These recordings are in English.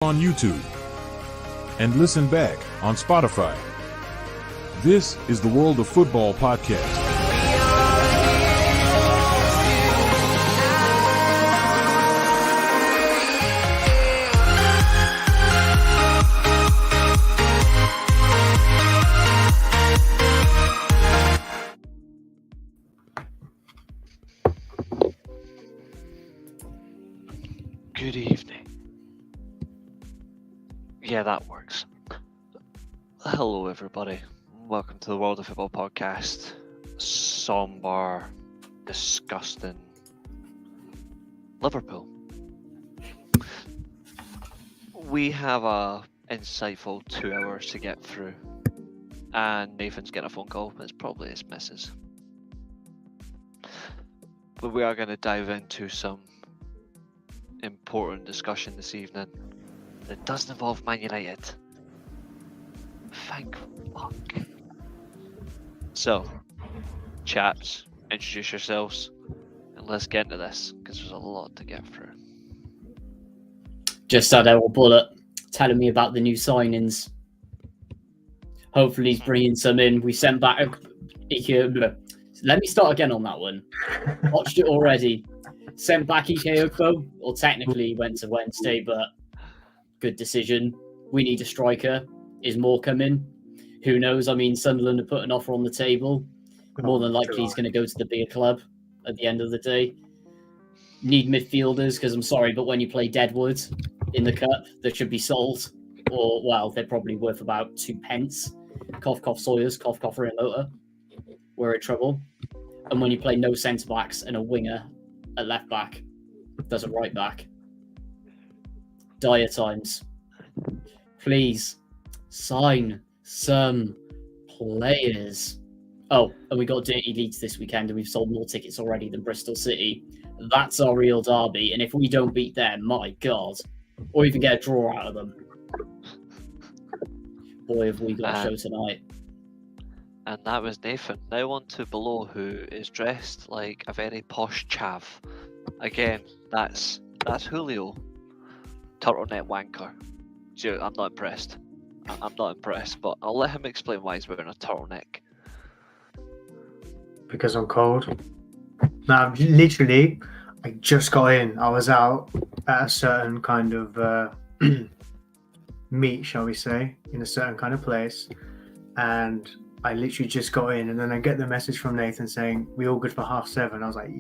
on YouTube and listen back on Spotify. This is the World of Football podcast. Good evening. Yeah, that works. Hello, everybody. Welcome to the World of Football podcast. Somber, disgusting Liverpool. We have a insightful 2 hours to get through, and Nathan's getting a phone call. It's probably his missus. But we are going to dive into some important discussion this evening that doesn't involve Man United. Thank fuck. So, chaps, introduce yourselves and let's get into this because there's a lot to get through. Just had a bullet telling me about the new signings. Hopefully he's bringing some in. We sent back... Let me start again on that one. Watched it already. Sent back Ike, or technically went to Wednesday, but good decision. We need a striker. Is more coming? Who knows? I mean, Sunderland have put an offer on the table. More than likely he's going to go to the bigger club at the end of the day. Need midfielders, because I'm sorry, but when you play Deadwood in the cup, that should be sold. Or, well, they're probably worth about 2 pence. Cough, cough, Sawyers, cough, cough, Remoter. We're in trouble. And when you play no centre-backs and a winger at left back, there's a right back. Dire times. Please sign some players. Oh, and we got Dirty Leeds this weekend, and we've sold more tickets already than Bristol City. That's our real derby, and if we don't beat them, my God, or even get a draw out of them, boy, have we got a show tonight. And that was Nathan. Now on to Below, who is dressed like a very posh chav. Again, that's Julio. Turtleneck wanker. So I'm not impressed. I'm not impressed, but I'll let him explain why he's wearing a turtleneck. Because I'm cold. Now, literally, I just got in. I was out at a certain kind of meet, shall we say, in a certain kind of place, and I literally just got in, and then I get the message from Nathan saying, we all good for 7:30. I was like,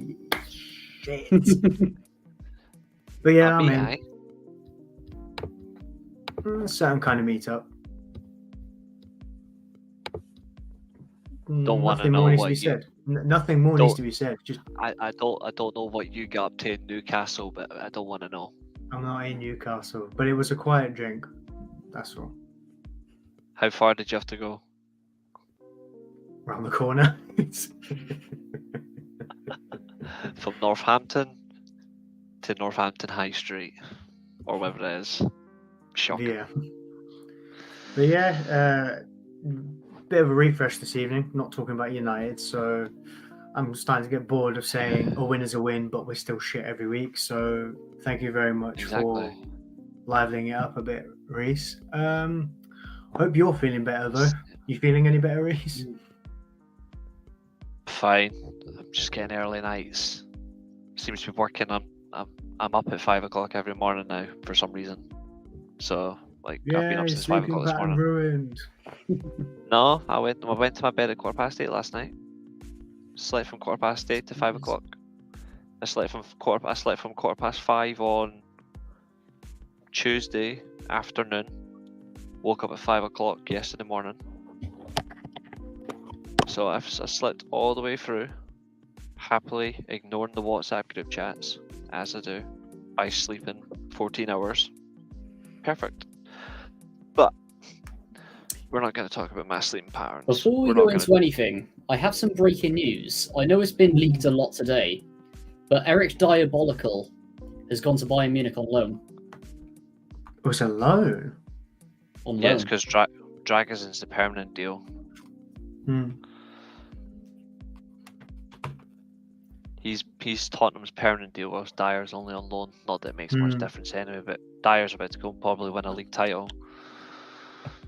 shit. But yeah, I mean, a certain kind of meetup. Don't want to Nothing know more needs what to be you... said. Nothing more needs to be said. Just I don't know what you got up to in Newcastle, but I don't want to know. I'm not in Newcastle, but it was a quiet drink. That's all. How far did you have to go? Around the corner. From Northampton to Northampton High Street, or whatever it is. Shocking. Yeah. But yeah, bit of a refresh this evening. Not talking about United, so I'm starting to get bored of saying a win is a win, but we're still shit every week. So thank you very much for livening it up a bit, Reece. Hope you're feeling better though. You feeling any better, Reece? Fine. I'm just getting early nights. Seems to be working. I'm up at 5 o'clock every morning now for some reason. So I've been up since 5 o'clock this morning. Ruined. No, I went to my bed at 8:15 last night. Slept from 8:15 to 5 o'clock. I slept from 5:15 on Tuesday afternoon. Woke up at 5 o'clock yesterday morning. So I slept all the way through, happily ignoring the WhatsApp group chats, as I do, by sleeping 14 hours. Perfect. But we're not going to talk about my sleeping patterns. Before we go into anything, I have some breaking news. I know it's been leaked a lot today, but Eric Diabolical has gone to Bayern Munich on loan. It was a loan? On loan. Yeah, it's because Dragason's the permanent deal. he's Tottenham's permanent deal, whilst Dyer's only on loan. Not that it makes much difference anyway, but Dyer's about to go and probably win a league title.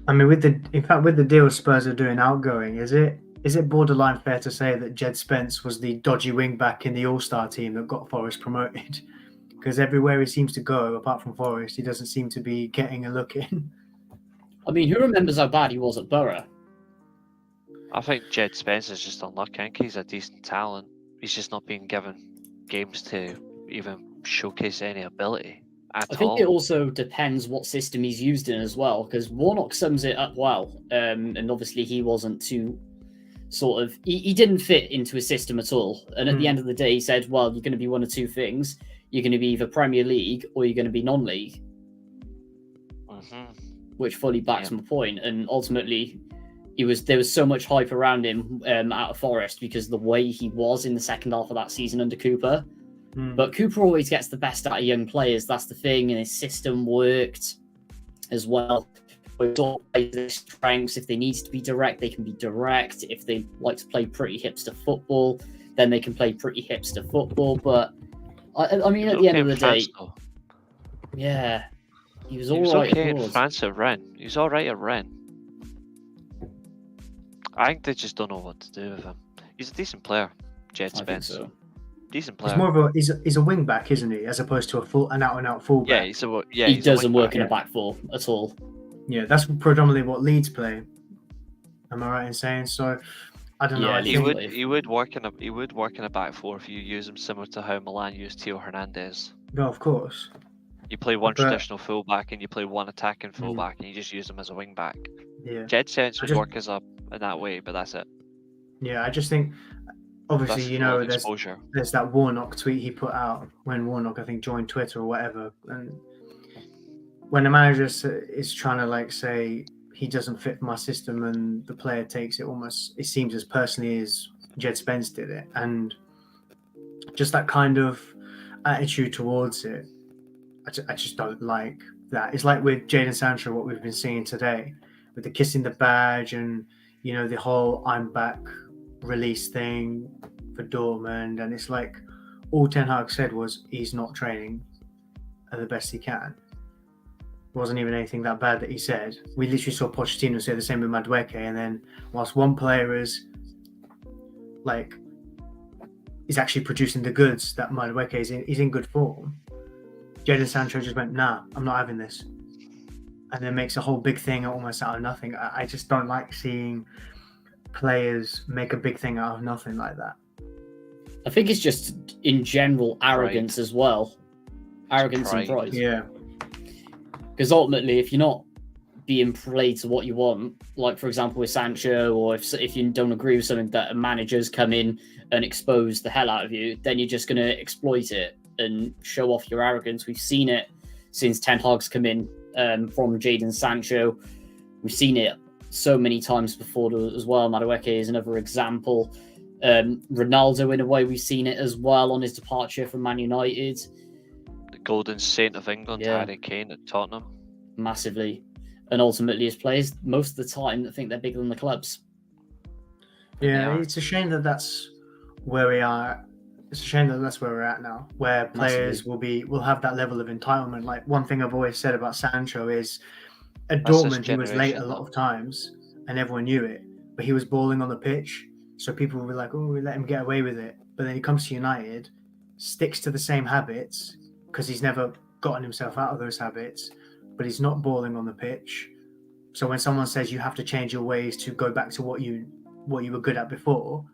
I mean, with the deal Spurs are doing outgoing, is it borderline fair to say that Jed Spence was the dodgy wing back in the All-Star team that got Forest promoted? Because everywhere he seems to go, apart from Forest, he doesn't seem to be getting a look in. I mean, who remembers how bad he was at Borough? I think Jed Spence is just unlucky. I think he's a decent talent. He's just not being given games to even showcase any ability at I think all. it also depends what system he's used in as well, because Warnock sums it up well. And obviously he wasn't too sort of... He didn't fit into his system at all. And at the end of the day, he said, well, you're going to be one of two things. You're going to be either Premier League or you're going to be non-league. Which fully backs my point. And ultimately, there was so much hype around him out of Forest because of the way he was in the second half of that season under Cooper. But Cooper always gets the best out of young players. That's the thing. And his system worked as well. With all their strengths, if they need to be direct, they can be direct. If they like to play pretty hipster football, then they can play pretty hipster football. But I mean, at the end of the day, yeah, he was all right. Okay in France at Rennes. He was all right at Rennes. I think they just don't know what to do with him. He's a decent player, Jed Spence. I think so. Decent player. He's more of he's a wing back, isn't he, as opposed to an out and out fullback. Yeah, he doesn't work in a back four at all. Yeah, that's predominantly what Leeds play. Am I right in saying so? I don't know. Yeah, he would work in a back four if you use him similar to how Milan used Theo Hernandez. No, of course. You play one traditional fullback and you play one attacking fullback and you just use him as a wing back. Yeah. Jed Spence would work in that way, but that's it. Yeah, I just think obviously there's that Warnock tweet he put out when Warnock I think joined Twitter or whatever, and when the manager is trying to say he doesn't fit my system and the player takes it seems as personally as Jed Spence did it, and just that kind of attitude towards it, I just don't like that. It's like with Jadon Sancho, what we've been seeing today with the kissing the badge and the whole I'm back release thing for Dortmund, and it's like all Ten Hag said was he's not training at the best he can. It wasn't even anything that bad that he said. We literally saw Pochettino say the same with Madueke, and then whilst one player is actually producing the goods that Madueke is in good form, Jadon Sancho just went, nah, I'm not having this, and then makes a whole big thing almost out of nothing. I just don't like seeing players make a big thing out of nothing like that. I think it's just in general arrogance as well. Arrogance and pride. Yeah. Because ultimately, if you're not being played to what you want, like for example with Sancho, or if you don't agree with something that a manager's come in and expose the hell out of you, then you're just going to exploit it and show off your arrogance. We've seen it since Ten Hag's come in from Jadon Sancho. We've seen it so many times before as well. Madueke is another example. Ronaldo, in a way, we've seen it as well on his departure from Man United. The golden saint of England, Harry Kane at Tottenham. Massively. And ultimately, as players, most of the time, they think they're bigger than the clubs. Yeah, it's a shame that that's where we are. It's a shame that that's where we're at now, where players will have that level of entitlement. Like, one thing I've always said about Sancho is at Dortmund, he was late a lot of times and everyone knew it, but he was balling on the pitch. So people will be like, oh, we let him get away with it. But then he comes to United, sticks to the same habits because he's never gotten himself out of those habits, but he's not balling on the pitch. So when someone says you have to change your ways to go back to what you were good at before,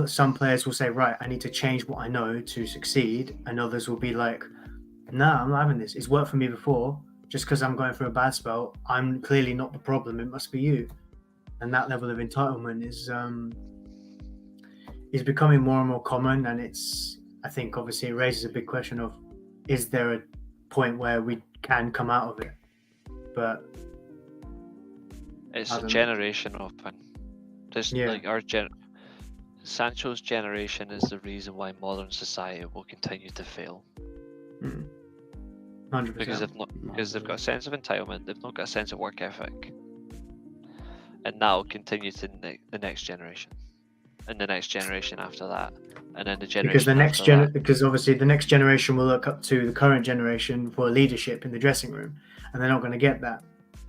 some players will say, right, I need to change what I know to succeed. And others will be like, nah, I'm not having this. It's worked for me before. Just because I'm going through a bad spell, I'm clearly not the problem. It must be you. And that level of entitlement is becoming more and more common. And I think obviously it raises a big question of, is there a point where we can come out of it? But it's a generation open. Sancho's generation is the reason why modern society will continue to fail. 100%. Because they've got a sense of entitlement, they've not got a sense of work ethic, and that will continue to the next generation. and the next generation after that, and then the Because generation because obviously the next generation will look up to the current generation for leadership in the dressing room, and they're not going to get that.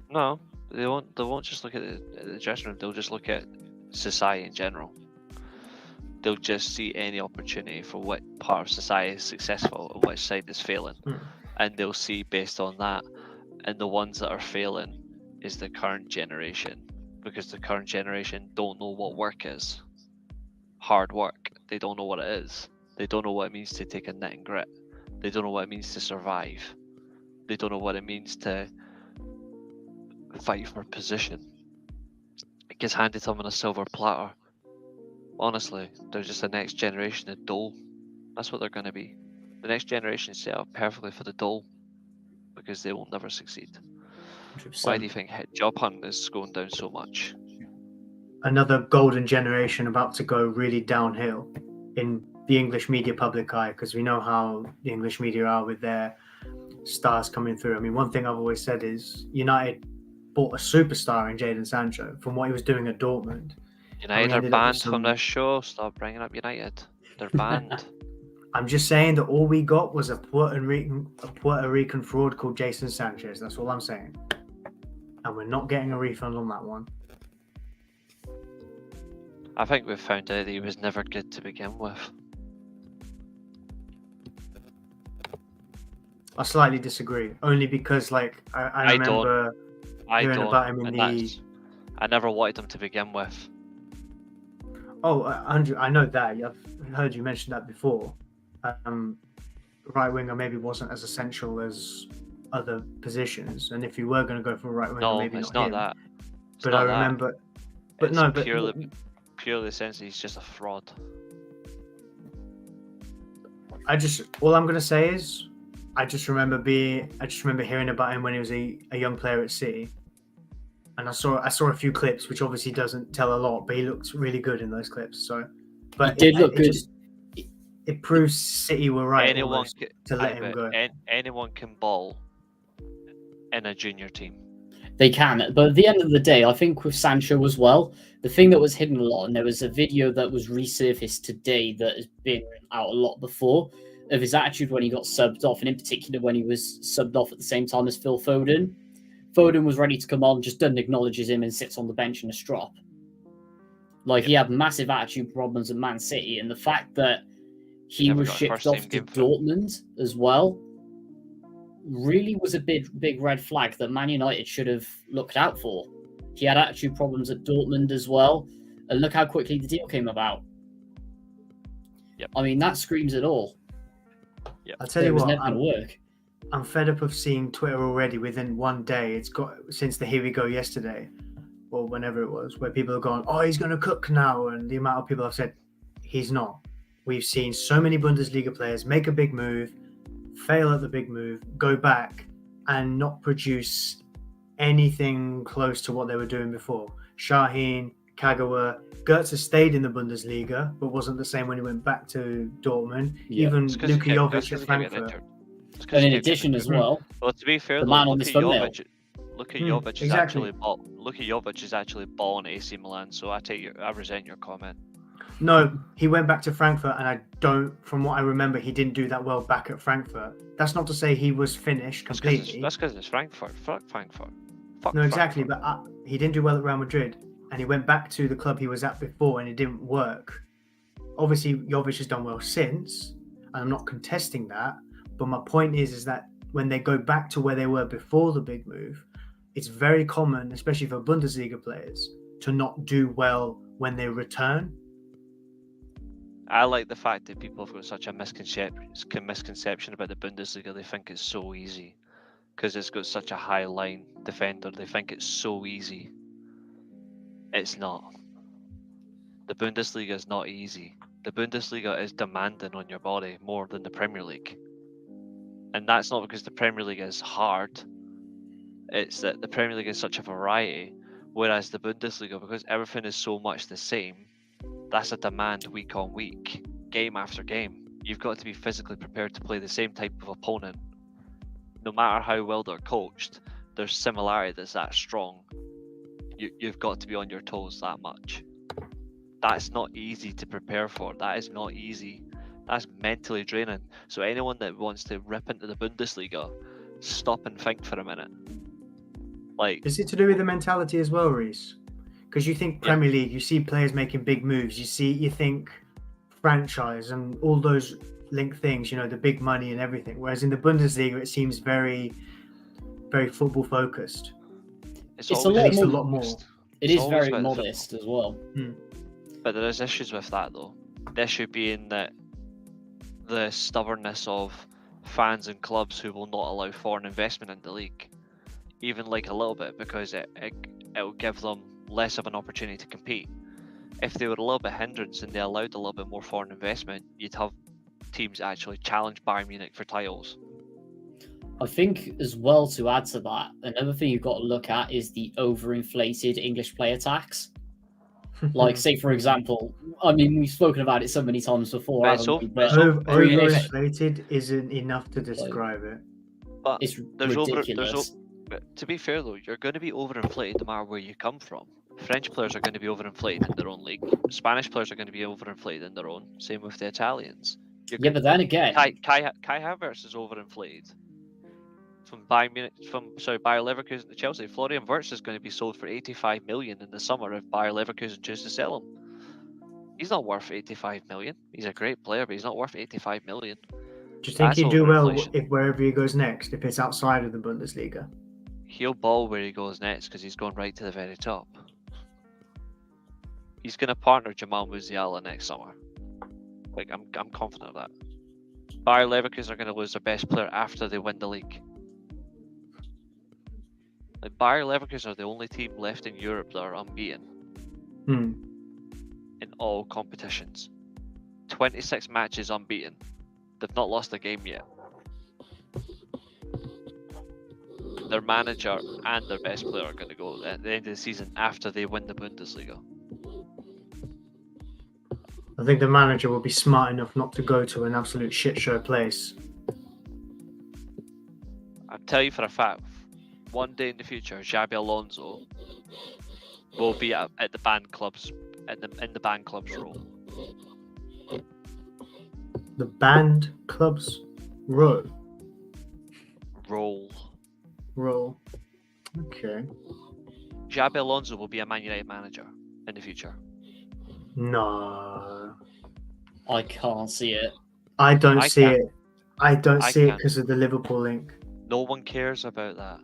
No, they won't. They won't just look at the dressing room. They'll just look at society in general. They'll just see any opportunity for what part of society is successful and which side is failing, and they'll see based on that. And the ones that are failing is the current generation, because the current generation don't know what work is. Hard work. They don't know what it is. They don't know what it means to take a knit and grit. They don't know what it means to survive. They don't know what it means to fight for position. It gets handed to them on a silver platter. Honestly, they're just the next generation of dole. That's what they're going to be. The next generation is set up perfectly for the dole, because they will never succeed. 100%. Why do you think job hunting is going down so much? Another golden generation about to go really downhill in the English media public eye, because we know how the English media are with their stars coming through. I mean, one thing I've always said is United bought a superstar in Jadon Sancho from what he was doing at Dortmund. United are banned from this show. Stop bringing up United. They're banned. I'm just saying that all we got was a Puerto Rican fraud called Jason Sanchez. That's all I'm saying. And we're not getting a refund on that one. I think we've found out that he was never good to begin with. I slightly disagree, only because I remember hearing about him in the... I never wanted him to begin with. Oh, Andrew, I know that. I've heard you mention that before. Right winger maybe wasn't as essential as other positions, and if you were going to go for a right winger, maybe it's not him. that. But I remember. But it's no, purely the sense that he's just a fraud. All I'm going to say is, I just remember hearing about him when he was a young player at City, and I saw a few clips, which obviously doesn't tell a lot, but he looks really good in those clips. So, but he did look good. It proves City were right to let him go. Anyone can ball in a junior team. They can, but at the end of the day, I think with Sancho as well, the thing that was hidden a lot, and there was a video that was resurfaced today that has been out a lot before, of his attitude when he got subbed off, and in particular when he was subbed off at the same time as Phil Foden. Foden was ready to come on, just doesn't acknowledges him and sits on the bench in a strop. He had massive attitude problems at Man City, and the fact that he was shipped off to Dortmund as well really was a big red flag that Man United should have looked out for. He had attitude problems at Dortmund as well, and look how quickly the deal came about. Yep. I mean, that screams it all. Yep. I'll tell you what, never going to work. I'm fed up of seeing Twitter already within one day. It's got since the Here We Go yesterday, or whenever it was, where people are going, oh, he's going to cook now, and the amount of people have said, he's not. We've seen so many Bundesliga players make a big move, fail at the big move, go back, and not produce anything close to what they were doing before. Şahin, Kagawa, Götze stayed in the Bundesliga, but wasn't the same when he went back to Dortmund. Yeah. Even Luka Jovic at Frankfurt. And in addition as well, to be fair, the man on this thumbnail. Luka Jovic is actually balling AC Milan, so I resent your comment. No, he went back to Frankfurt, and from what I remember, he didn't do that well back at Frankfurt. That's not to say he was finished completely. That's because it's Frankfurt. Fuck Frankfurt. No, exactly, but he didn't do well at Real Madrid, and he went back to the club he was at before, and it didn't work. Obviously, Jovic has done well since, and I'm not contesting that, but my point is that when they go back to where they were before the big move, it's very common, especially for Bundesliga players, to not do well when they return. I like the fact that people have got such a misconception about the Bundesliga. They think it's so easy because it's got such a high line defender. They think it's so easy. It's not. The Bundesliga is not easy. The Bundesliga is demanding on your body more than the Premier League. And that's not because the Premier League is hard. It's that the Premier League is such a variety, whereas the Bundesliga, because everything is so much the same, that's a demand week on week, game after game. You've got to be physically prepared to play the same type of opponent. No matter how well they're coached, there's similarity that's that strong. You've got to be on your toes that much. that's not easy to prepare for. That is not easy. That's mentally draining. So anyone that wants to rip into the Bundesliga, stop and think for a minute. Like, Is it to do with the mentality as well, Reece? Because you think Premier League, you see players making big moves. You think franchise and all those linked things. You know, the big money and everything. Whereas in the Bundesliga, it seems very, very football focused. it's a always lot about more- the more. focused. It It's is always very about the football. modest as well. But there is issues with that though. The issue being that the stubbornness of fans and clubs who will not allow foreign investment in the league, even like a little bit, because it'll give them less of an opportunity to compete. If they were a little bit hindrance and they allowed a little bit more foreign investment, you'd have teams actually challenge Bayern Munich for titles. I think as well, to add to that, another thing you've got to look at is the overinflated English player tax. Like, say for example, I mean, we've spoken about it so many times before, But it's haven't we? over- But it's over- Overinflated isn't enough to describe it. But it's there's ridiculous. but to be fair though, you're going to be overinflated no matter where you come from. French players are going to be overinflated in their own league. Spanish players are going to be overinflated in their own. Same with the Italians. Yeah, but then again, Kai Havertz is overinflated. From Bayer Leverkusen to Chelsea, Florian Wirtz is going to be sold for 85 million in the summer if Bayer Leverkusen choose to sell him. He's not worth 85 million. He's a great player, but he's not worth 85 million. Do you think That's he'd do well overinflation. if wherever he goes next, if it's outside of the Bundesliga? He'll ball where he goes next because he's going right to the very top. He's going to partner Jamal Musiala next summer. Like, I'm confident of that. Bayer Leverkusen are going to lose their best player after they win the league. Like, Bayer Leverkusen are the only team left in Europe that are unbeaten in all competitions. 26 matches unbeaten. They've not lost a game yet. Their manager and their best player are going to go at the end of the season after they win the Bundesliga. I think the manager will be smart enough not to go to an absolute shit show place. I'll tell you for a fact, one day in the future, Xabi Alonso will be at the band clubs, in the band clubs role. The band clubs role. Okay. Xabi Alonso will be a Man United manager in the future. No, I can't see it. I don't I see can. it. I don't I see it can. because of the Liverpool link. No one cares about that.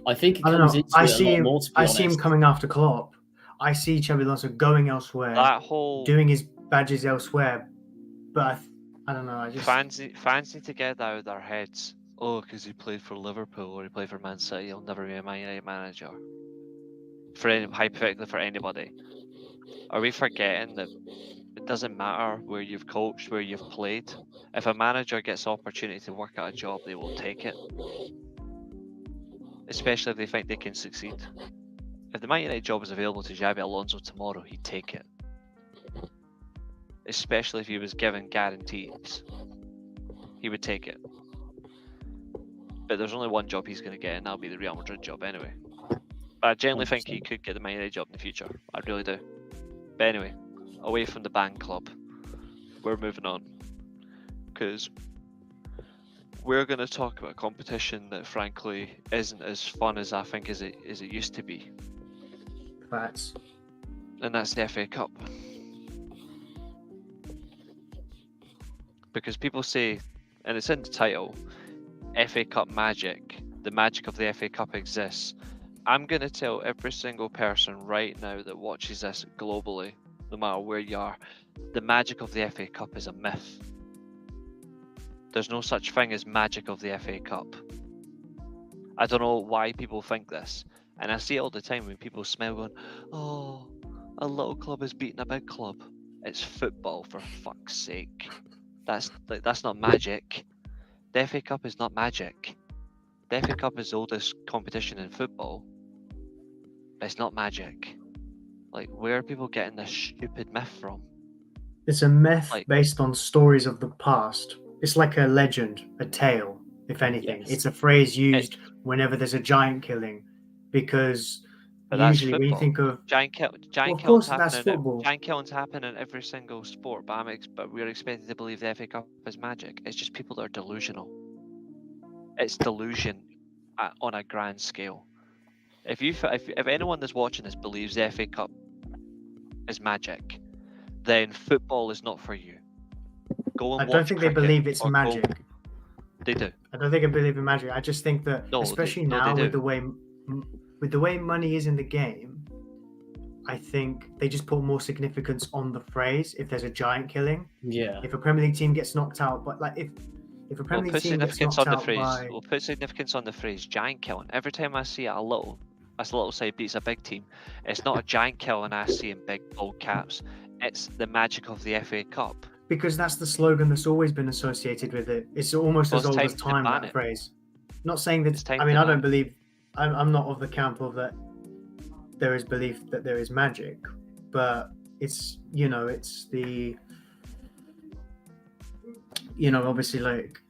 I think it I don't comes know. into I it see a lot him. more, to be I see him honest. coming after Klopp. I see Xabi Alonso going elsewhere, That whole doing his badges elsewhere. But I don't know. I just fans need to get that out of their heads. Oh, because he played for Liverpool or he played for Man City, he'll never be a Man United manager. Hypothetically for anybody. Are we forgetting that it doesn't matter where you've coached, where you've played? If a manager gets the opportunity to work at a job, they will take it. Especially if they think they can succeed. If the Man United job was available to Xabi Alonso tomorrow, he'd take it. Especially if he was given guarantees. He would take it. But there's only one job he's going to get, and that'll be the Real Madrid job anyway. But I genuinely think he could get the Man United job in the future. I really do. But anyway, away from the band club, we're moving on. Because we're going to talk about a competition that frankly isn't as fun as I think as it used to be. facts. And that's the FA Cup. Because people say, and it's in the title, FA Cup magic, the magic of the FA Cup exists. I'm going to tell every single person right now that watches this globally, no matter where you are, the magic of the FA Cup is a myth. There's no such thing as magic of the FA Cup. I don't know why people think this. And I see it all the time when people smell going, oh, a little club is beating a big club. It's football, for fuck's sake. That's not magic. The FA Cup is not magic. The FA Cup is the oldest competition in football. But it's not magic. Like, where are people getting this stupid myth from? It's a myth Like- based on stories of the past. It's like a legend, a tale, if anything. Yes. It's a phrase used whenever there's a giant killing, because But that's usually when you football. think of Giant Well, of killings course, that's happen in football. giant killings happen in every single sport, but we're expected to believe the FA Cup is magic. It's just people that are delusional. It's delusion on a grand scale. If anyone that's watching this believes the FA Cup is magic, then football is not for you. Go and I watch don't think they cricket believe it's or go- magic. They do. I don't think I believe in magic. I just think that, No, especially they now do. with the way money is in the game, I think they just put more significance on the phrase. If there's a giant killing, Yeah. if a Premier League team gets knocked out, but like if a We'll Premier League put team gets significance knocked on the out phrase. by, We'll put significance on the phrase giant killing. Every time I see a little side beats a big team, it's not a giant killing I see in big bold caps. It's the magic of the FA Cup. because that's the slogan that's always been associated with it. It's almost Well, as it's old as time to time, ban that it. phrase. Not saying It's that. time I mean, to I ban don't it. believe. I'm not of the camp of that. There is belief that there is magic, but it's it's the obviously like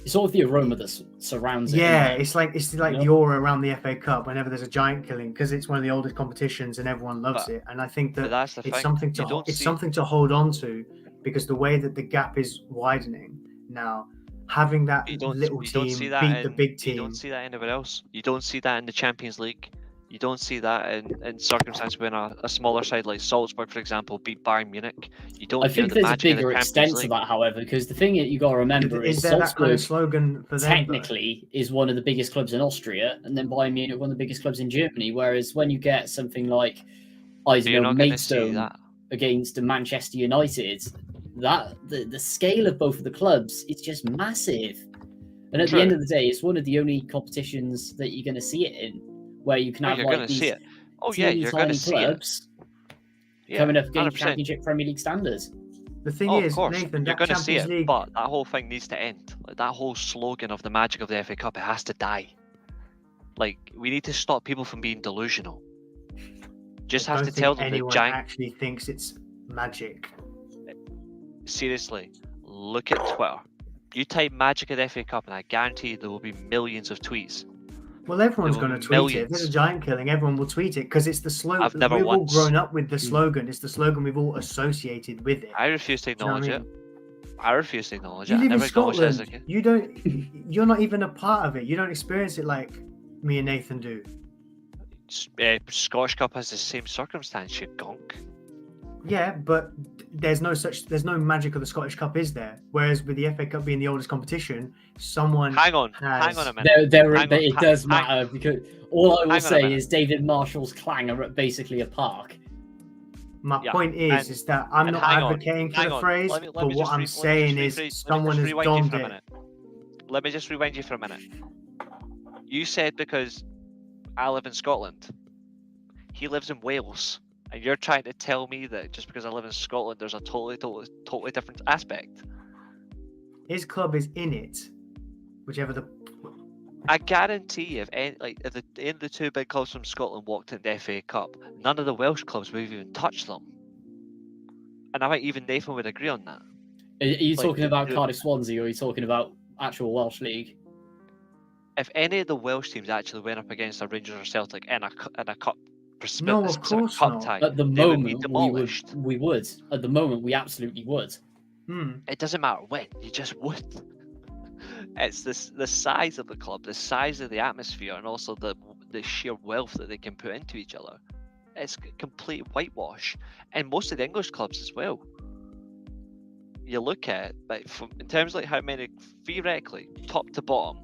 It's all of the aroma that surrounds it. yeah, isn't it? it's like You the know? aura around the FA Cup whenever there's a giant killing because it's one of the oldest competitions and everyone loves But- it. And I think But that that's the it's thing. something You don't it's see- something to hold on to because the way that the gap is widening now, having that You don't little see team that beat the in- big You team. don't see that anywhere else. You don't see that in the Champions League. You don't see that in circumstances when a smaller side like Salzburg, for example, beat Bayern Munich. You don't I hear think the there's a magic of the bigger Champions extent to League. that, however, because the thing that you got to remember Is is there that kind of Salzburg slogan for them? technically is one of the biggest clubs in Austria, and then Bayern Munich one of the biggest clubs in Germany. Whereas when you get something like I You're don't know not going to see Maidstone that. against Manchester United, that the scale of both of the clubs is just massive. And at True. the end of the day, it's one of the only competitions that you're going to see it in, where you can Oh, have you're like going to these see it. Oh yeah, teeny you're going tiny to see it. clubs Yeah, coming up against 100%. Championship Premier League standards. The thing Oh, is, of course, Nathan, you're that going to see Champions it, League. but that whole thing needs to end. Like that whole slogan of the magic of the FA Cup, it has to die. Like we need to stop people from being delusional. Just I have don't to think tell them that anyone giant. actually thinks it's magic. Seriously, look at Twitter. You type magic of the FA Cup, and I guarantee there will be millions of tweets. Well, everyone's There will going to be tweet it. If there's a millions. giant killing, everyone will tweet it because it's the slogan. I've never We've all once- grown up with the slogan. It's the slogan we've all associated with it. I refuse to Do you know what acknowledge I mean? it. I refuse to acknowledge You it. I live in never acknowledged it as a Scotland. kid. You don't. You're not even a part of it. You don't experience it like me and Nathan do. Scottish Cup has the same circumstance, you gonk. Yeah, but there's no magic of the Scottish Cup, is there? Whereas with the FA Cup being the oldest competition, someone Hang on has. a minute. It does matter because all I will hang on a say minute. is David Marshall's Clang are at basically a park. My Yeah, point is that I'm and not hang on, advocating for hang the on. phrase, Let me but what just I'm let me just saying is rephrase- let me someone just has rewind you donned for a it. minute. Let me just rewind you for a minute. You said because I live in Scotland, he lives in Wales, and you're trying to tell me that just because I live in Scotland, there's a totally different aspect. His club is in it, whichever the. I guarantee if the two big clubs from Scotland walked into the FA Cup, none of the Welsh clubs would even touch them. And I think even Nathan would agree on that. Are you Like, talking about the- Cardiff Swansea or are you talking about actual Welsh league? If any of the Welsh teams actually went up against a Rangers or Celtic in a cup, No, a of specific course cup not. tie, At the they would be moment, demolished. we would. At the moment, we absolutely would. It doesn't matter when, you just would. It's the size of the club, the size of the atmosphere, and also the sheer wealth that they can put into each other. It's complete whitewash, and most of the English clubs as well. You look at in terms of like how many theoretically top to bottom.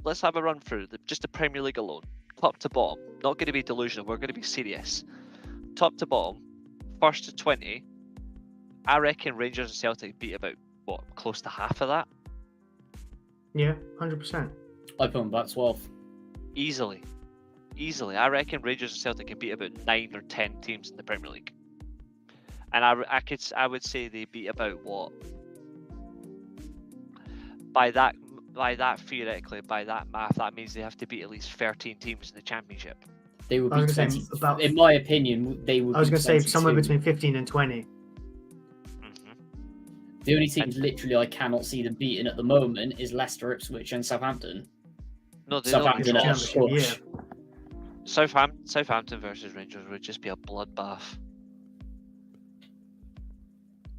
Let's have a run through just the Premier League alone, top to bottom. Not going to be delusional. We're going to be serious. Top to bottom, first to 20. I reckon Rangers and Celtic beat about close to half of that. Yeah, 100%. I put them about 12. Easily. I reckon Rangers and Celtic can beat about 9 or 10 teams in the Premier League. And I would say they beat about what? By that theoretically, by that math, that means they have to beat at least 13 teams in the Championship. They would I be was gonna 20. say about- In my opinion, they would. I was be going to say somewhere 22. between 15 and 20. The only teams literally I cannot see them beating at the moment is Leicester, Ipswich, and Southampton. No, they don't Southampton draw. are Championship, push. Southampton versus Rangers would just be a bloodbath.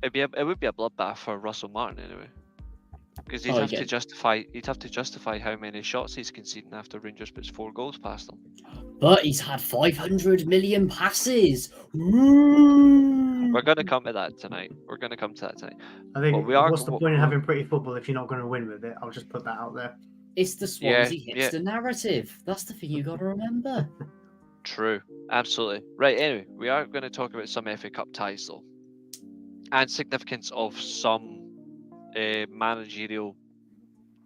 It would be a bloodbath for Russell Martin anyway, because he'd have to justify how many shots he's conceding after Rangers puts 4 goals past him. But he's had 500 million passes. Woo! We're going to come to that tonight. I think But what's the point in having pretty football if you're not going to win with it? I'll just put that out there. It's the Swansea hipster narrative. That's the thing you got to remember. True, absolutely. Right, anyway, we are going to talk about some FA Cup ties though, and significance of some managerial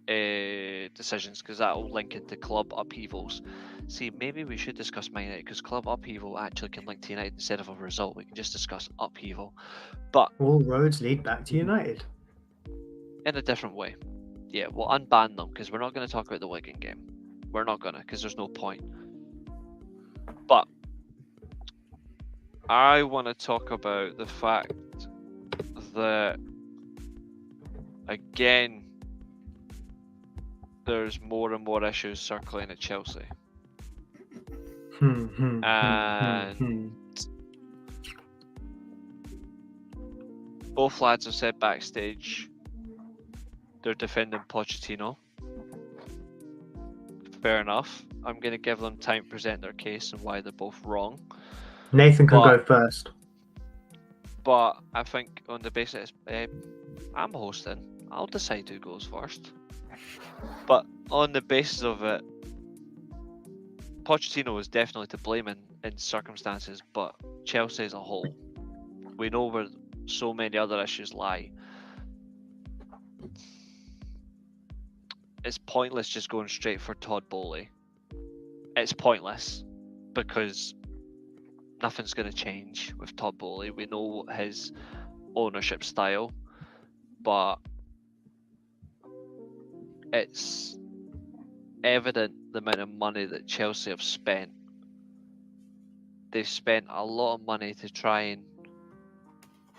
decisions, because that will link into club upheavals. See, maybe we should discuss Man United, because club upheaval actually can link to United instead of a result. We can just discuss upheaval, but all roads lead back to United in a different way. Yeah, we'll unban them because we're not going to talk about the Wigan game. We're not going to, because there's no point. But I want to talk about the fact that, again, there's more and more issues circling at Chelsea. And both lads have said backstage they're defending Pochettino. Fair enough. I'm going to give them time to present their case and why they're both wrong. Nathan can go first. But I think on the basis, I'm hosting. I'll decide who goes first. But on the basis of it, Pochettino is definitely to blame in circumstances, but Chelsea as a whole, we know where so many other issues lie. It's pointless just going straight for Todd Bowley. It's pointless because nothing's going to change with Todd Bowley. We know his ownership style, but it's evident the amount of money that Chelsea have spent. They've spent a lot of money to try and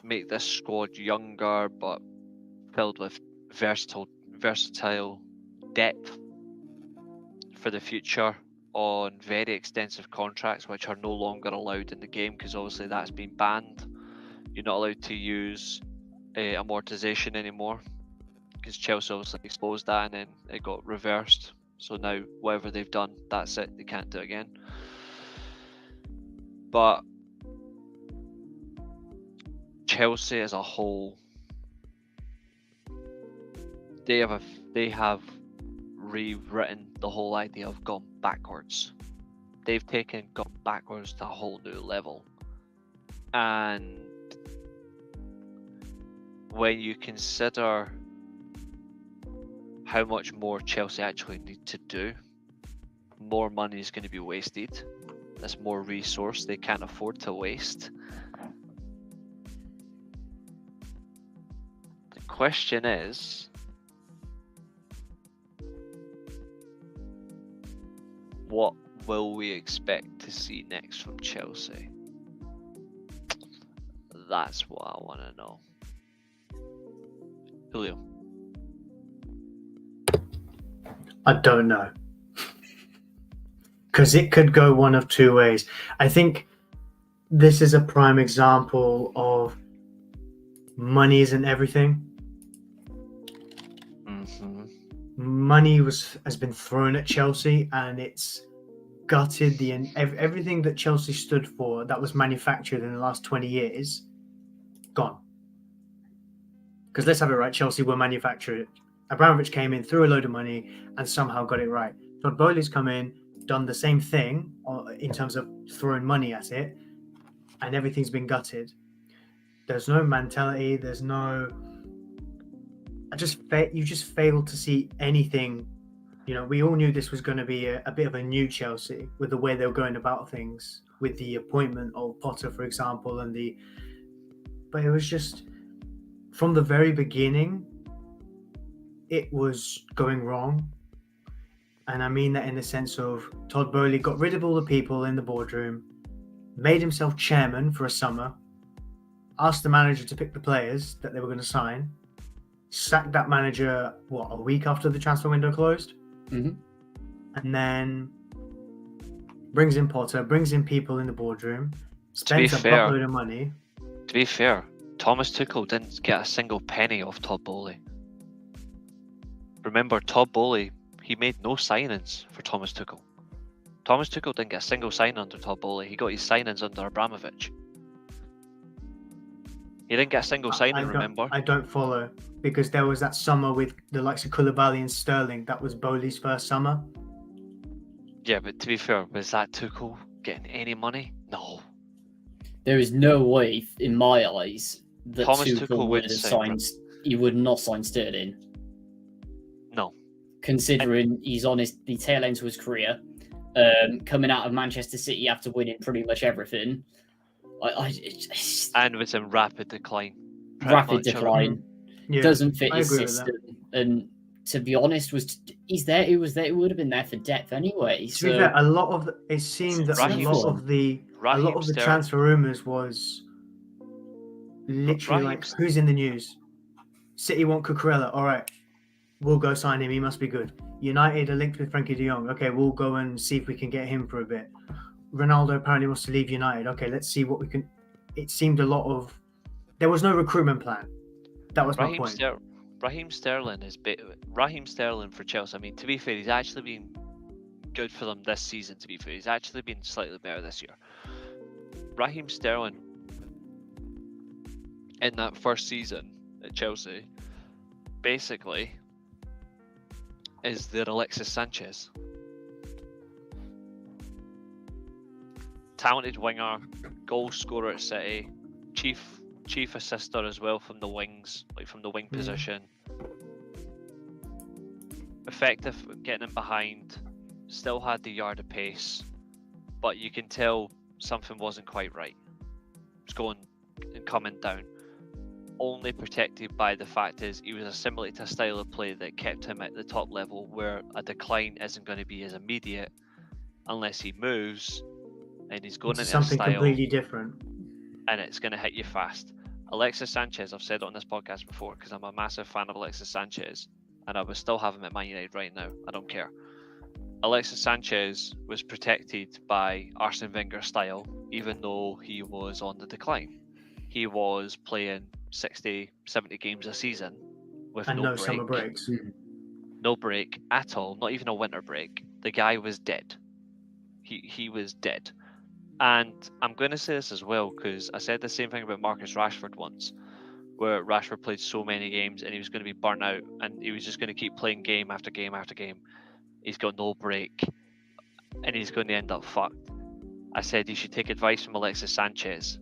make this squad younger, but filled with versatile depth for the future on very extensive contracts, which are no longer allowed in the game because obviously that's been banned. You're not allowed to use amortization anymore because Chelsea obviously exposed that and then it got reversed. So now whatever they've done, that's it. They can't do it again. But Chelsea as a whole, they have rewritten the whole idea of gone backwards. They've gone backwards to a whole new level. And when you consider how much more Chelsea actually need to do, more money is going to be wasted. That's more resource they can't afford to waste. The question is, what will we expect to see next from Chelsea? That's what I want to know. Julio. I don't know. Because it could go one of two ways. I think this is a prime example of money isn't everything. Mm-hmm. Money has been thrown at Chelsea and it's gutted everything that Chelsea stood for that was manufactured in the last 20 years, gone. Because let's have it right, Chelsea were manufactured. Abramovich came in, threw a load of money and somehow got it right. Todd Bowley's come in, done the same thing in terms of throwing money at it, and everything's been gutted. There's no mentality, there's no... you just fail to see anything. You know, we all knew this was going to be a bit of a new Chelsea with the way they were going about things, with the appointment of Potter, for example, but it was just, from the very beginning, it was going wrong. And I mean that in the sense of Todd Bowley got rid of all the people in the boardroom, made himself chairman for a summer, asked the manager to pick the players that they were going to sign, sacked that manager, a week after the transfer window closed? Mm-hmm. And then brings in Potter, brings in people in the boardroom, spends a fair- buttload of money. To be fair, Thomas Tuchel didn't get a single penny off Todd Bowley. Remember, Todd Bowley, he made no signings for Thomas Tuchel. Thomas Tuchel didn't get a single sign under Todd Bowley. He got his signings under Abramovich. He didn't get a single signing, remember? I don't follow, because there was that summer with the likes of Koulibaly and Sterling. That was Bowley's first summer. Yeah, but to be fair, was that Tuchel getting any money? No. There is no way, in my eyes, that Thomas Tuchel Tuchel would would have say- signed. He would not sign Sterling, No. considering he's on the tail end to his career, coming out of Manchester City after winning pretty much everything. It's And was in rapid decline. Pretty rapid much decline. Yeah, Doesn't fit I his agree with that. system, and to be honest, he's there. He was there. He would have been there for depth anyway. To be fair, a lot of it seemed that Raheem a lot of the Sterling- transfer rumors was literally Raheem like, St- who's in the news? City want Cucurella. All right, we'll go sign him. He must be good. United are linked with Frankie de Jong. Okay, we'll go and see if we can get him for a bit. Ronaldo apparently wants to leave United. Okay, let's see what we can. It seemed a lot of. There was no recruitment plan. That was my point. Raheem Sterling Raheem Sterling for Chelsea. I mean, to be fair, he's actually been good for them this season. To be fair, he's actually been slightly better this year. Raheem Sterling in that first season at Chelsea basically is their Alexis Sanchez. Talented winger, goal scorer at City, chief assister as well from the wings, like from the wing position. Effective at getting in behind, still had the yard of pace, but you can tell something wasn't quite right. It was going and coming down. Only protected by the fact is he was assimilated to a style of play that kept him at the top level, where a decline isn't going to be as immediate unless he moves and he's going Into into something a style completely different. and it's going to hit you fast. Alexis Sanchez, I've said it on this podcast before because I'm a massive fan of Alexis Sanchez and I would still have him at Man United right now. I don't care. Alexis Sanchez was protected by Arsene Wenger's style, even though he was on the decline. He was playing 60, 70 games a season with And no no break. summer breaks. No break at all, not even a winter break. The guy was dead. He was dead. And I'm going to say this as well because I said the same thing about Marcus Rashford once, where Rashford played so many games and he was going to be burnt out and he was just going to keep playing game after game after game. He's got no break and he's going to end up fucked. I said you should take advice from Alexis Sanchez.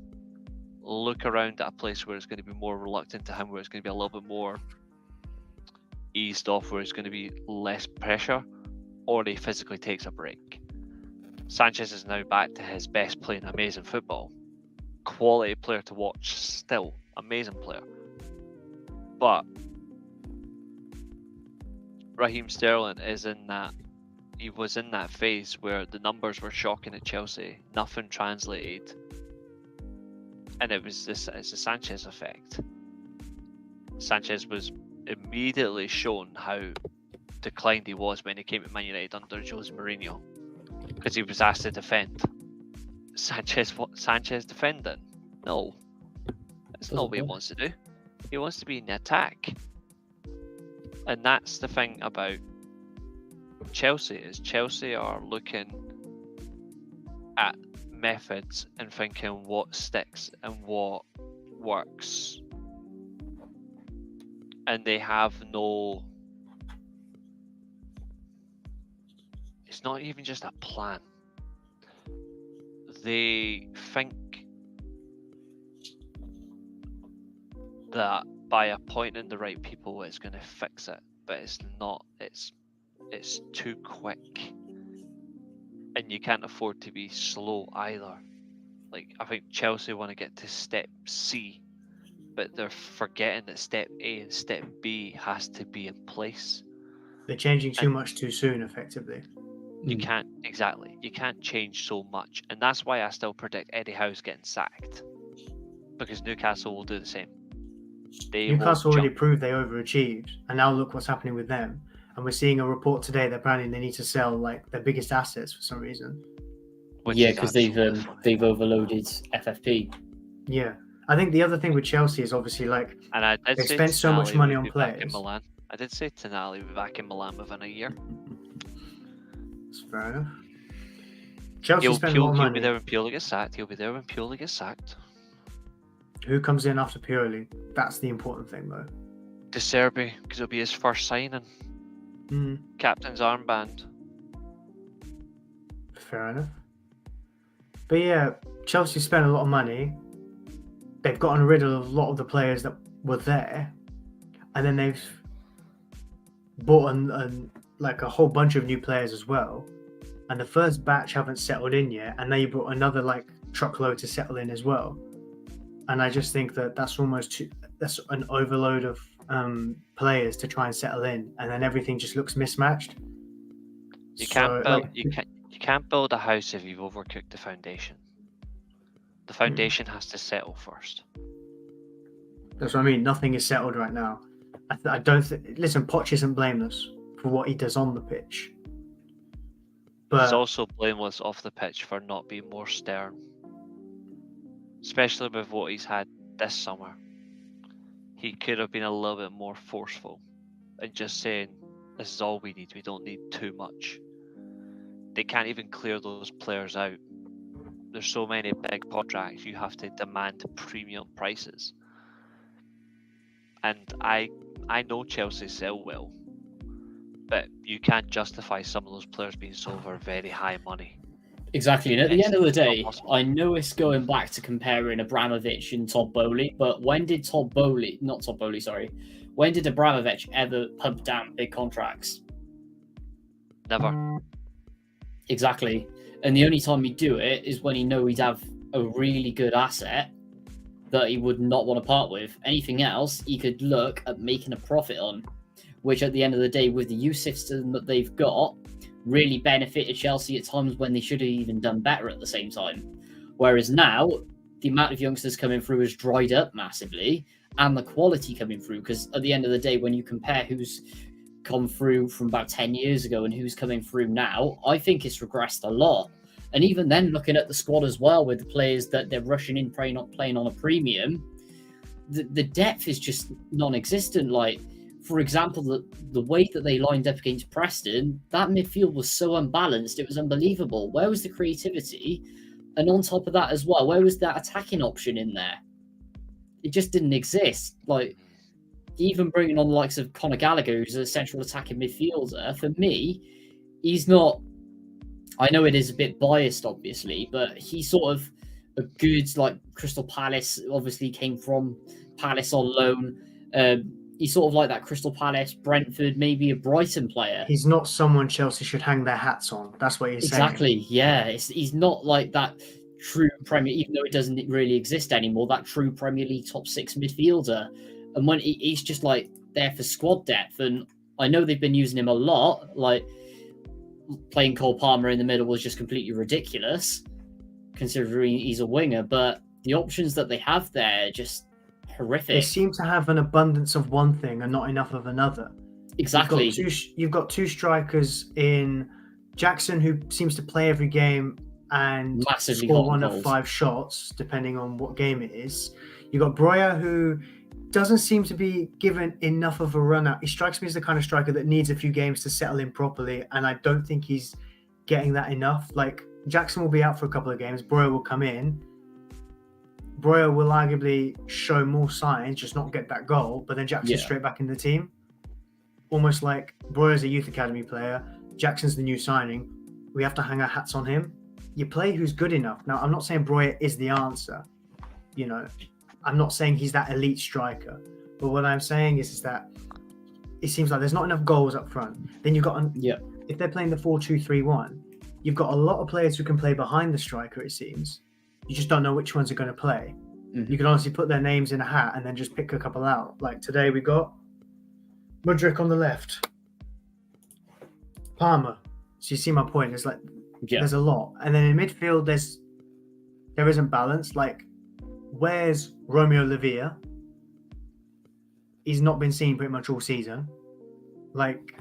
Look around at a place where it's going to be more reluctant to him, where it's going to be a little bit more eased off, where it's going to be less pressure, or he physically takes a break. Sanchez is now back to his best, playing amazing football. Quality player to watch still. Amazing player. But Raheem Sterling he was in that phase where the numbers were shocking at Chelsea. Nothing translated. And it's the Sanchez effect. Sanchez was immediately shown how declined he was when he came to Man United under Jose Mourinho. Because he was asked to defend. Sanchez defending? No. That's not what he wants to do. He wants to be in the attack. And that's the thing about Chelsea, is Chelsea are looking at methods and thinking what sticks and what works. And they have no... It's not even just a plan. They think that by appointing the right people it's going to fix it, but it's not. It's too quick, and you can't afford to be slow either. Like, I think Chelsea want to get to step C, but they're forgetting that step A and step B has to be in place. They're changing too much too soon, effectively. You can't change so much, and that's why I still predict Eddie Howe's getting sacked, because Newcastle will do the same. Newcastle already proved they overachieved, and now look what's happening with them. And we're seeing a report today that apparently they need to sell like their biggest assets for some reason. Which Yeah, is because absolutely fine. they've overloaded FFP. Yeah. I think the other thing with Chelsea is obviously like And I did they say spent so much Tonali money would on be back in players. Milan. I did say Tonali would be back in Milan within a year. That's fair enough. Chelsea spent a lot of He'll money. be there when Pioli gets sacked. He'll be there when Pioli gets sacked. Who comes in after Pioli? That's the important thing, though. De Serbi, because it'll be his first signing. Captain's armband. Fair enough. But yeah, Chelsea spent a lot of money. They've gotten rid of a lot of the players that were there, and then they've bought like a whole bunch of new players as well. And the first batch haven't settled in yet, and now you brought another like truckload to settle in as well. And I just think that that's that's an overload of players to try and settle in, and then everything just looks mismatched. You can't build a house if you've overcooked the foundation. The foundation has to settle first. That's what I mean. Nothing is settled right now. I don't listen. Poch isn't blameless for what he does on the pitch, but He's also blameless off the pitch for not being more stern, especially with what he's had this summer. He could have been a little bit more forceful and just saying, "This is all we need. We don't need too much." They can't even clear those players out. There's so many big contracts, you have to demand premium prices. And I know Chelsea sell well, but you can't justify some of those players being sold for very high money. Exactly, and at the end of the day, not possible. I know it's going back to comparing Abramovich and Todd Bowley, but when did when did Abramovich ever pump down big contracts? Never. Exactly. And the only time he'd do it is when he know he'd have a really good asset that he would not want to part with. Anything else, he could look at making a profit on, which at the end of the day, with the youth system that they've got, really benefited Chelsea at times when they should have even done better at the same time. Whereas now, the amount of youngsters coming through has dried up massively, and the quality coming through, because at the end of the day, when you compare who's come through from about 10 years ago and who's coming through now, I think it's regressed a lot. And even then, looking at the squad as well, with the players that they're rushing in, playing on a premium, the depth is just non-existent. Like, for example, the way that they lined up against Preston, that midfield was so unbalanced, it was unbelievable. Where was the creativity? And on top of that as well, where was that attacking option in there? It just didn't exist. Like, even bringing on the likes of Conor Gallagher, who's a central attacking midfielder, for me, he's not... I know it is a bit biased, obviously, but he's sort of a good, like, Crystal Palace, obviously came from Palace on loan. He's sort of like that Crystal Palace, Brentford, maybe a Brighton player. He's not someone Chelsea should hang their hats on. That's what he's saying. Exactly, yeah. He's not like that true Premier, even though it doesn't really exist anymore, that true Premier League top six midfielder. And when he's just like there for squad depth, and I know they've been using him a lot, like playing Cole Palmer in the middle was just completely ridiculous, considering he's a winger. But the options that they have there are just horrific. They seem to have an abundance of one thing and not enough of another. Exactly. You've got two strikers in Jackson, who seems to play every game and Massively score hot one goals. of 5 shots, depending on what game it is. You've got Breuer, who doesn't seem to be given enough of a run out. He strikes me as the kind of striker that needs a few games to settle in properly, and I don't think he's getting that enough. Like, Jackson will be out for a couple of games, Breuer will come in. Breuer will arguably show more signs, just not get that goal, but then Jackson's straight back in the team. Almost like Breuer's a youth academy player, Jackson's the new signing. We have to hang our hats on him. You play who's good enough. Now, I'm not saying Breuer is the answer. You know, I'm not saying he's that elite striker. But what I'm saying is that it seems like there's not enough goals up front. Then you've got, if they're playing the 4-2-3-1, you've got a lot of players who can play behind the striker, it seems. You just don't know which ones are going to play. Mm-hmm. You can honestly put their names in a hat and then just pick a couple out. Like today we got Mudryk on the left, Palmer. So you see my point. It's like there's a lot. And then in midfield, there isn't balance. Like, where's Romeo Lavia? He's not been seen pretty much all season. Like,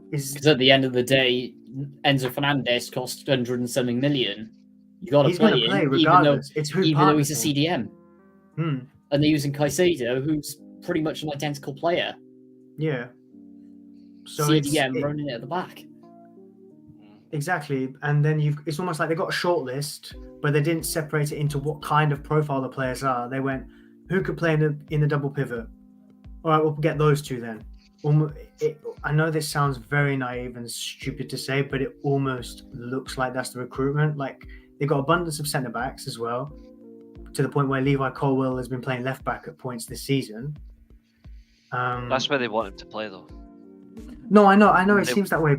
because at the end of the day, Enzo Fernandez cost 100 and something million. You got to He's play going to play him, regardless. It's who even though he's a partners him. CDM. And they're using Caicedo, who's pretty much an identical player. Yeah. So CDM running it at the back. Exactly, and then it's almost like they got a short list, but they didn't separate it into what kind of profile the players are. They went, who could play in the double pivot? All right, we'll get those two then. I know this sounds very naive and stupid to say, but it almost looks like that's the recruitment. Like, they've got abundance of centre backs as well, to the point where Levi Colwill has been playing left back at points this season. That's where they want him to play, though. No, I know. It seems that way.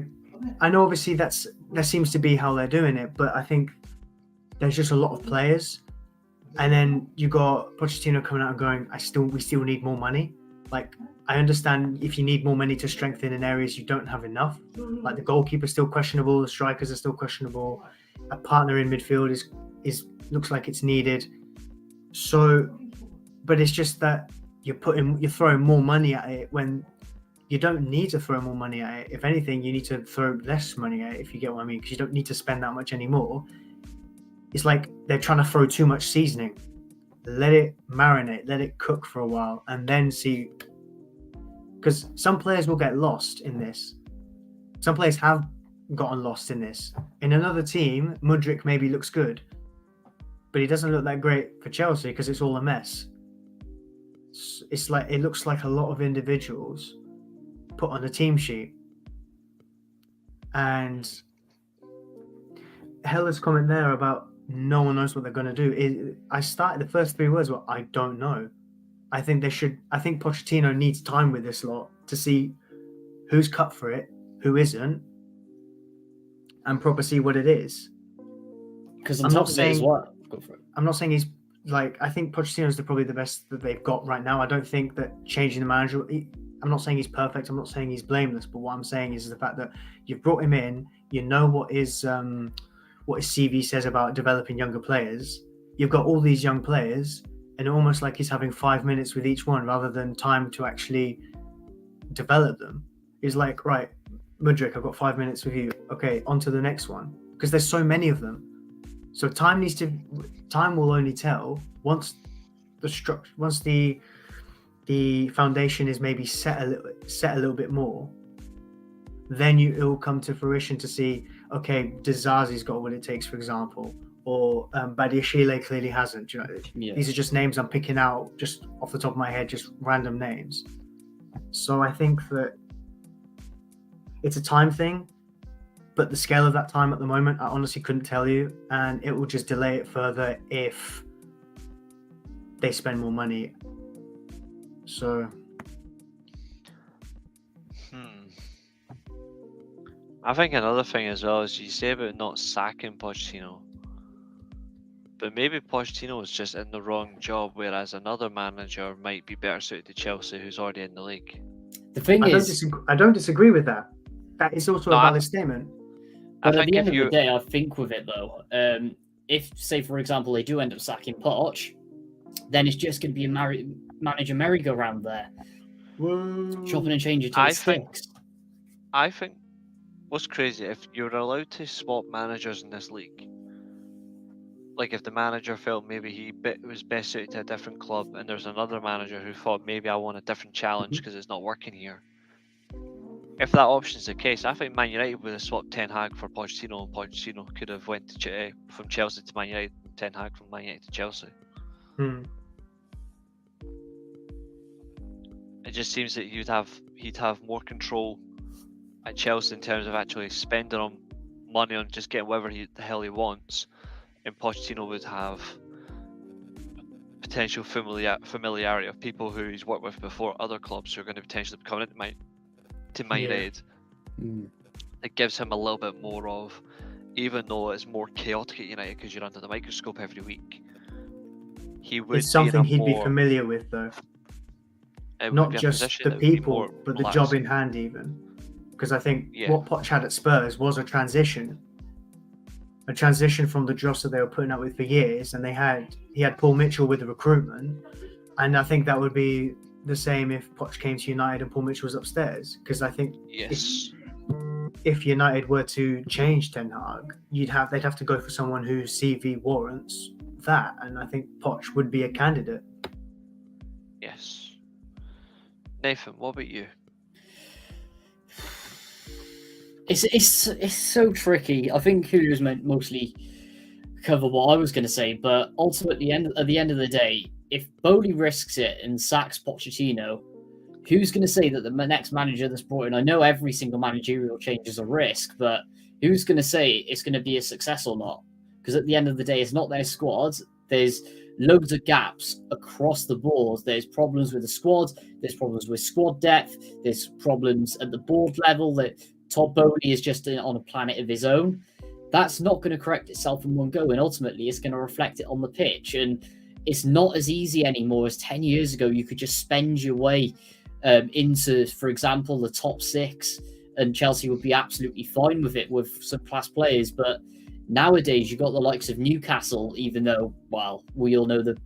I know, obviously, that seems to be how they're doing it, but I think there's just a lot of players, and then you got Pochettino coming out and going, we still need more money. Like, I understand if you need more money to strengthen in areas you don't have enough. Like, the goalkeeper's still questionable, the strikers are still questionable, a partner in midfield is looks like it's needed. So, but it's just that you're throwing more money at it when you don't need to throw more money at it. If anything, you need to throw less money at it, if you get what I mean, because you don't need to spend that much anymore. It's like they're trying to throw too much seasoning. Let it marinate, let it cook for a while, and then see. Because some players will get lost in this. Some players have gotten lost in this. In another team, Mudryk maybe looks good, but he doesn't look that great for Chelsea because it's all a mess. It's like it looks like a lot of individuals put on a team sheet. And Hella's comment there about no one knows what they're going to do. I started the first 3 words were, I don't know. I think Pochettino needs time with this lot to see who's cut for it, who isn't, and proper see what it is. Because I'm not saying what. Go for it. I'm not saying he's like. I think Pochettino's probably the best that they've got right now. I don't think that changing the manager. I'm not saying he's perfect. I'm not saying he's blameless. But what I'm saying is the fact that you've brought him in. You know what his CV says about developing younger players. You've got all these young players, and almost like he's having 5 minutes with each one rather than time to actually develop them. He's like, right, Mudryk, I've got 5 minutes with you. Okay, on to the next one. Because there's so many of them. So time will only tell once the foundation is maybe set a little bit more. Then it will come to fruition to see, okay, Dizazi's got what it takes, for example, or Badiashile clearly hasn't. You know, Yeah. These are just names I'm picking out just off the top of my head, just random names. So I think that it's a time thing, but the scale of that time at the moment, I honestly couldn't tell you, and it will just delay it further if they spend more money. So, I think another thing as well is you say about not sacking Pochettino, but maybe Pochettino is just in the wrong job, whereas another manager might be better suited to Chelsea, who's already in the league. The thing I don't disagree with that. That is also a valid statement. But at the end of the day, I think with it though, if, say, for example, they do end up sacking Poch, then it's just going to be a manager merry-go-round there. Whoa. Chopping and changing till it sticks. I think what's crazy, if you're allowed to swap managers in this league, like if the manager felt maybe he was best suited to a different club and there's another manager who thought maybe I want a different challenge because it's not working here. If that option's the case, I think Man United would have swapped Ten Hag for Pochettino, and Pochettino could have went to from Chelsea to Man United, and Ten Hag from Man United to Chelsea. It just seems that he'd have more control at Chelsea in terms of actually spending on money on just getting whatever the hell he wants, and Pochettino would have potential familiarity of people who he's worked with before at other clubs who are going to potentially be coming into Man United. It gives him a little bit more of, even though it's more chaotic at United because you're under the microscope every week, it's something he'd be familiar with though. Not just the people, but the job in hand even. Because I think what Poch had at Spurs was a transition from the dross that they were putting up with for years, and he had Paul Mitchell with the recruitment, and I think that would be the same if Poch came to United and Paul Mitchell was upstairs. Because I think if United were to change Ten Hag, they'd have to go for someone whose CV warrants that, and I think Poch would be a candidate. Yes. Nathan, what about you? It's so tricky. I think Julio's meant mostly cover what I was going to say, but ultimately, at the end of the day, if Bowley risks it and sacks Pochettino, who's going to say that the next manager that's brought in? I know every single managerial change is a risk, but who's going to say it's going to be a success or not? Because at the end of the day, it's not their squad. There's loads of gaps across the board. There's problems with the squad. There's problems with squad depth. There's problems at the board level that Todd Bowley is just on a planet of his own. That's not going to correct itself in one go, and ultimately it's going to reflect it on the pitch. And it's not as easy anymore as 10 years ago. You could just spend your way into, for example, the top 6, and Chelsea would be absolutely fine with it with some class players. But nowadays, you've got the likes of Newcastle, even though, well, we all know the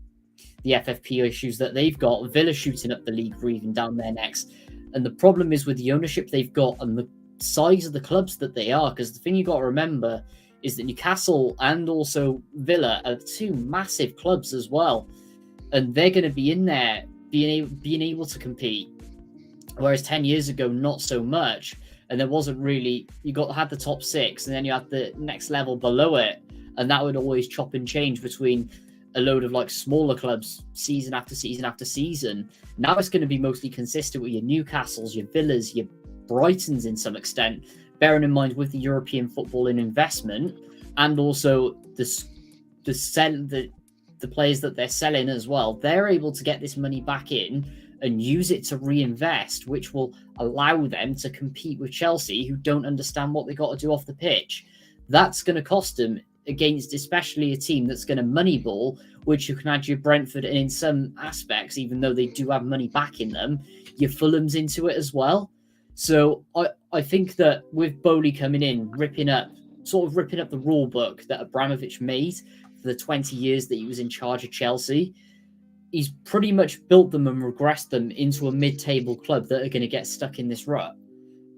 FFP issues that they've got. Villa shooting up the league, breathing down their necks. And the problem is with the ownership they've got and the size of the clubs that they are, because the thing you got to remember is that Newcastle and also Villa are 2 massive clubs as well, and they're going to be in there being able to compete, whereas 10 years ago not so much. And there wasn't really, had the top 6 and then you had the next level below it, and that would always chop and change between a load of like smaller clubs season after season after season. Now it's going to be mostly consistent with your Newcastles, your Villas, your Brightons in some extent, bearing in mind with the European football and investment, and also the players that they're selling as well. They're able to get this money back in and use it to reinvest, which will allow them to compete with Chelsea, who don't understand what they got to do off the pitch. That's going to cost them against especially a team that's going to moneyball, which you can add your Brentford, and in some aspects, even though they do have money back in them, your Fulhams into it as well. So I think that with Bowley coming in, ripping up the rule book that Abramovich made for the 20 years that he was in charge of Chelsea, he's pretty much built them and regressed them into a mid-table club that are going to get stuck in this rut.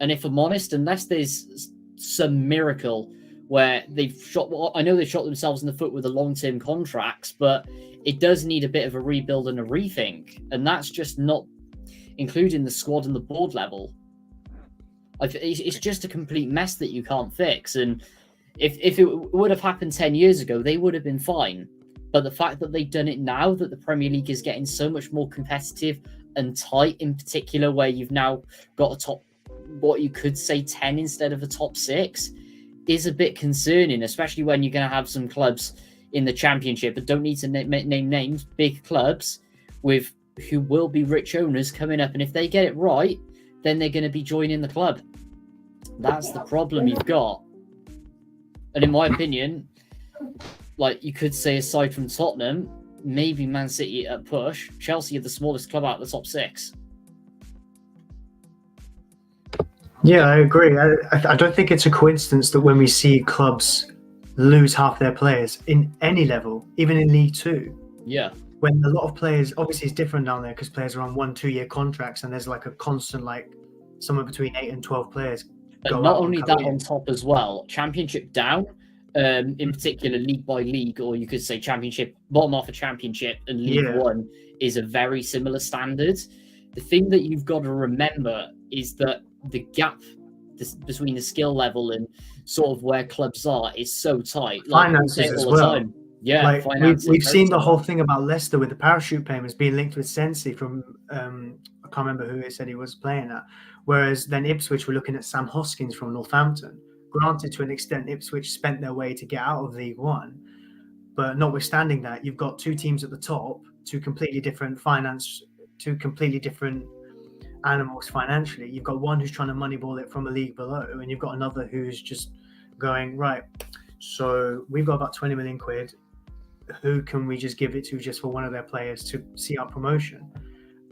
And if I'm honest, unless there's some miracle where I know they've shot themselves in the foot with the long-term contracts, but it does need a bit of a rebuild and a rethink. And that's just not including the squad and the board level. It's just a complete mess that you can't fix. And if it would have happened 10 years ago, they would have been fine. But the fact that they've done it now, that the Premier League is getting so much more competitive and tight, in particular, where you've now got a top, what you could say 10 instead of a top 6, is a bit concerning, especially when you're going to have some clubs in the Championship, but don't need to name names, big clubs who will be rich owners coming up. And if they get it right, then they're going to be joining the club. That's the problem you've got. And in my opinion, like you could say, aside from Tottenham, maybe Man City at push, Chelsea are the smallest club out of the top 6. Yeah, I agree. I don't think it's a coincidence that when we see clubs lose half their players in any level, even in League 2, yeah, when a lot of players, obviously it's different down there because players are on 1-2 year contracts and there's like a constant, like somewhere between 8 and 12 players. But not only that, on top as well, Championship down, in particular league by league, or you could say Championship, bottom half of Championship and League 1 is a very similar standard. The thing that you've got to remember is that the gap between the skill level and sort of where clubs are is so tight. Like, finances as well. Time. Yeah, like we've seen the whole thing about Leicester with the parachute payments being linked with Sensi from I can't remember who it said he was playing at. Whereas then Ipswich were looking at Sam Hoskins from Northampton. Granted, to an extent, Ipswich spent their way to get out of League 1, but notwithstanding that, you've got 2 teams at the top, 2 completely different animals financially. You've got one who's trying to moneyball it from a league below, and you've got another who's just going, right, so we've got about 20 million quid. Who can we just give it to just for one of their players to see our promotion?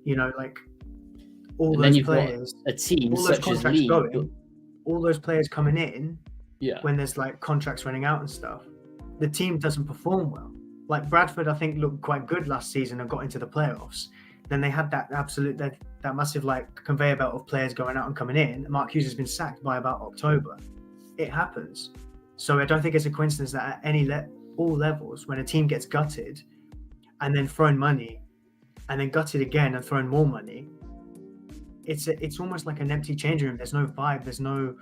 You know, like all those players, a team such as League, all those players coming in, yeah, when there's like contracts running out and stuff, the team doesn't perform well. Like Bradford, I think looked quite good last season and got into the playoffs. Then they had that massive like conveyor belt of players going out and coming in. Mark Hughes has been sacked by about October. It happens. So I don't think it's a coincidence that at all levels, when a team gets gutted and then thrown money and then gutted again and thrown more money, it's almost like an empty changing room. There's no vibe. There's no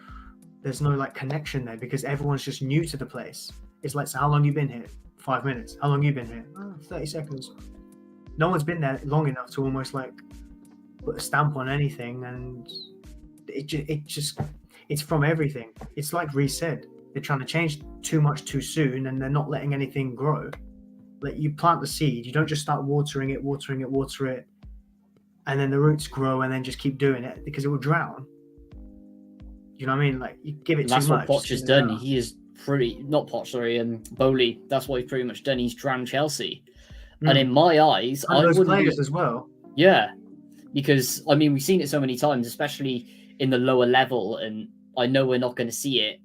like connection there because everyone's just new to the place. It's like, so how long you been here? 5 minutes. How long you been here? 30 seconds. No one's been there long enough to almost like put a stamp on anything, and it's from everything. It's like Reece said, they're trying to change too much too soon, and they're not letting anything grow. Like, you plant the seed, you don't just start watering it, and then the roots grow, and then just keep doing it because it will drown. You know what I mean? Like, you give it too much. That's what Poch has done. He is Bowley. That's what he's pretty much done. He's drowned Chelsea. And in my eyes, and those players as well. Yeah, because I mean, we've seen it so many times, especially in the lower level, and I know we're not going to see it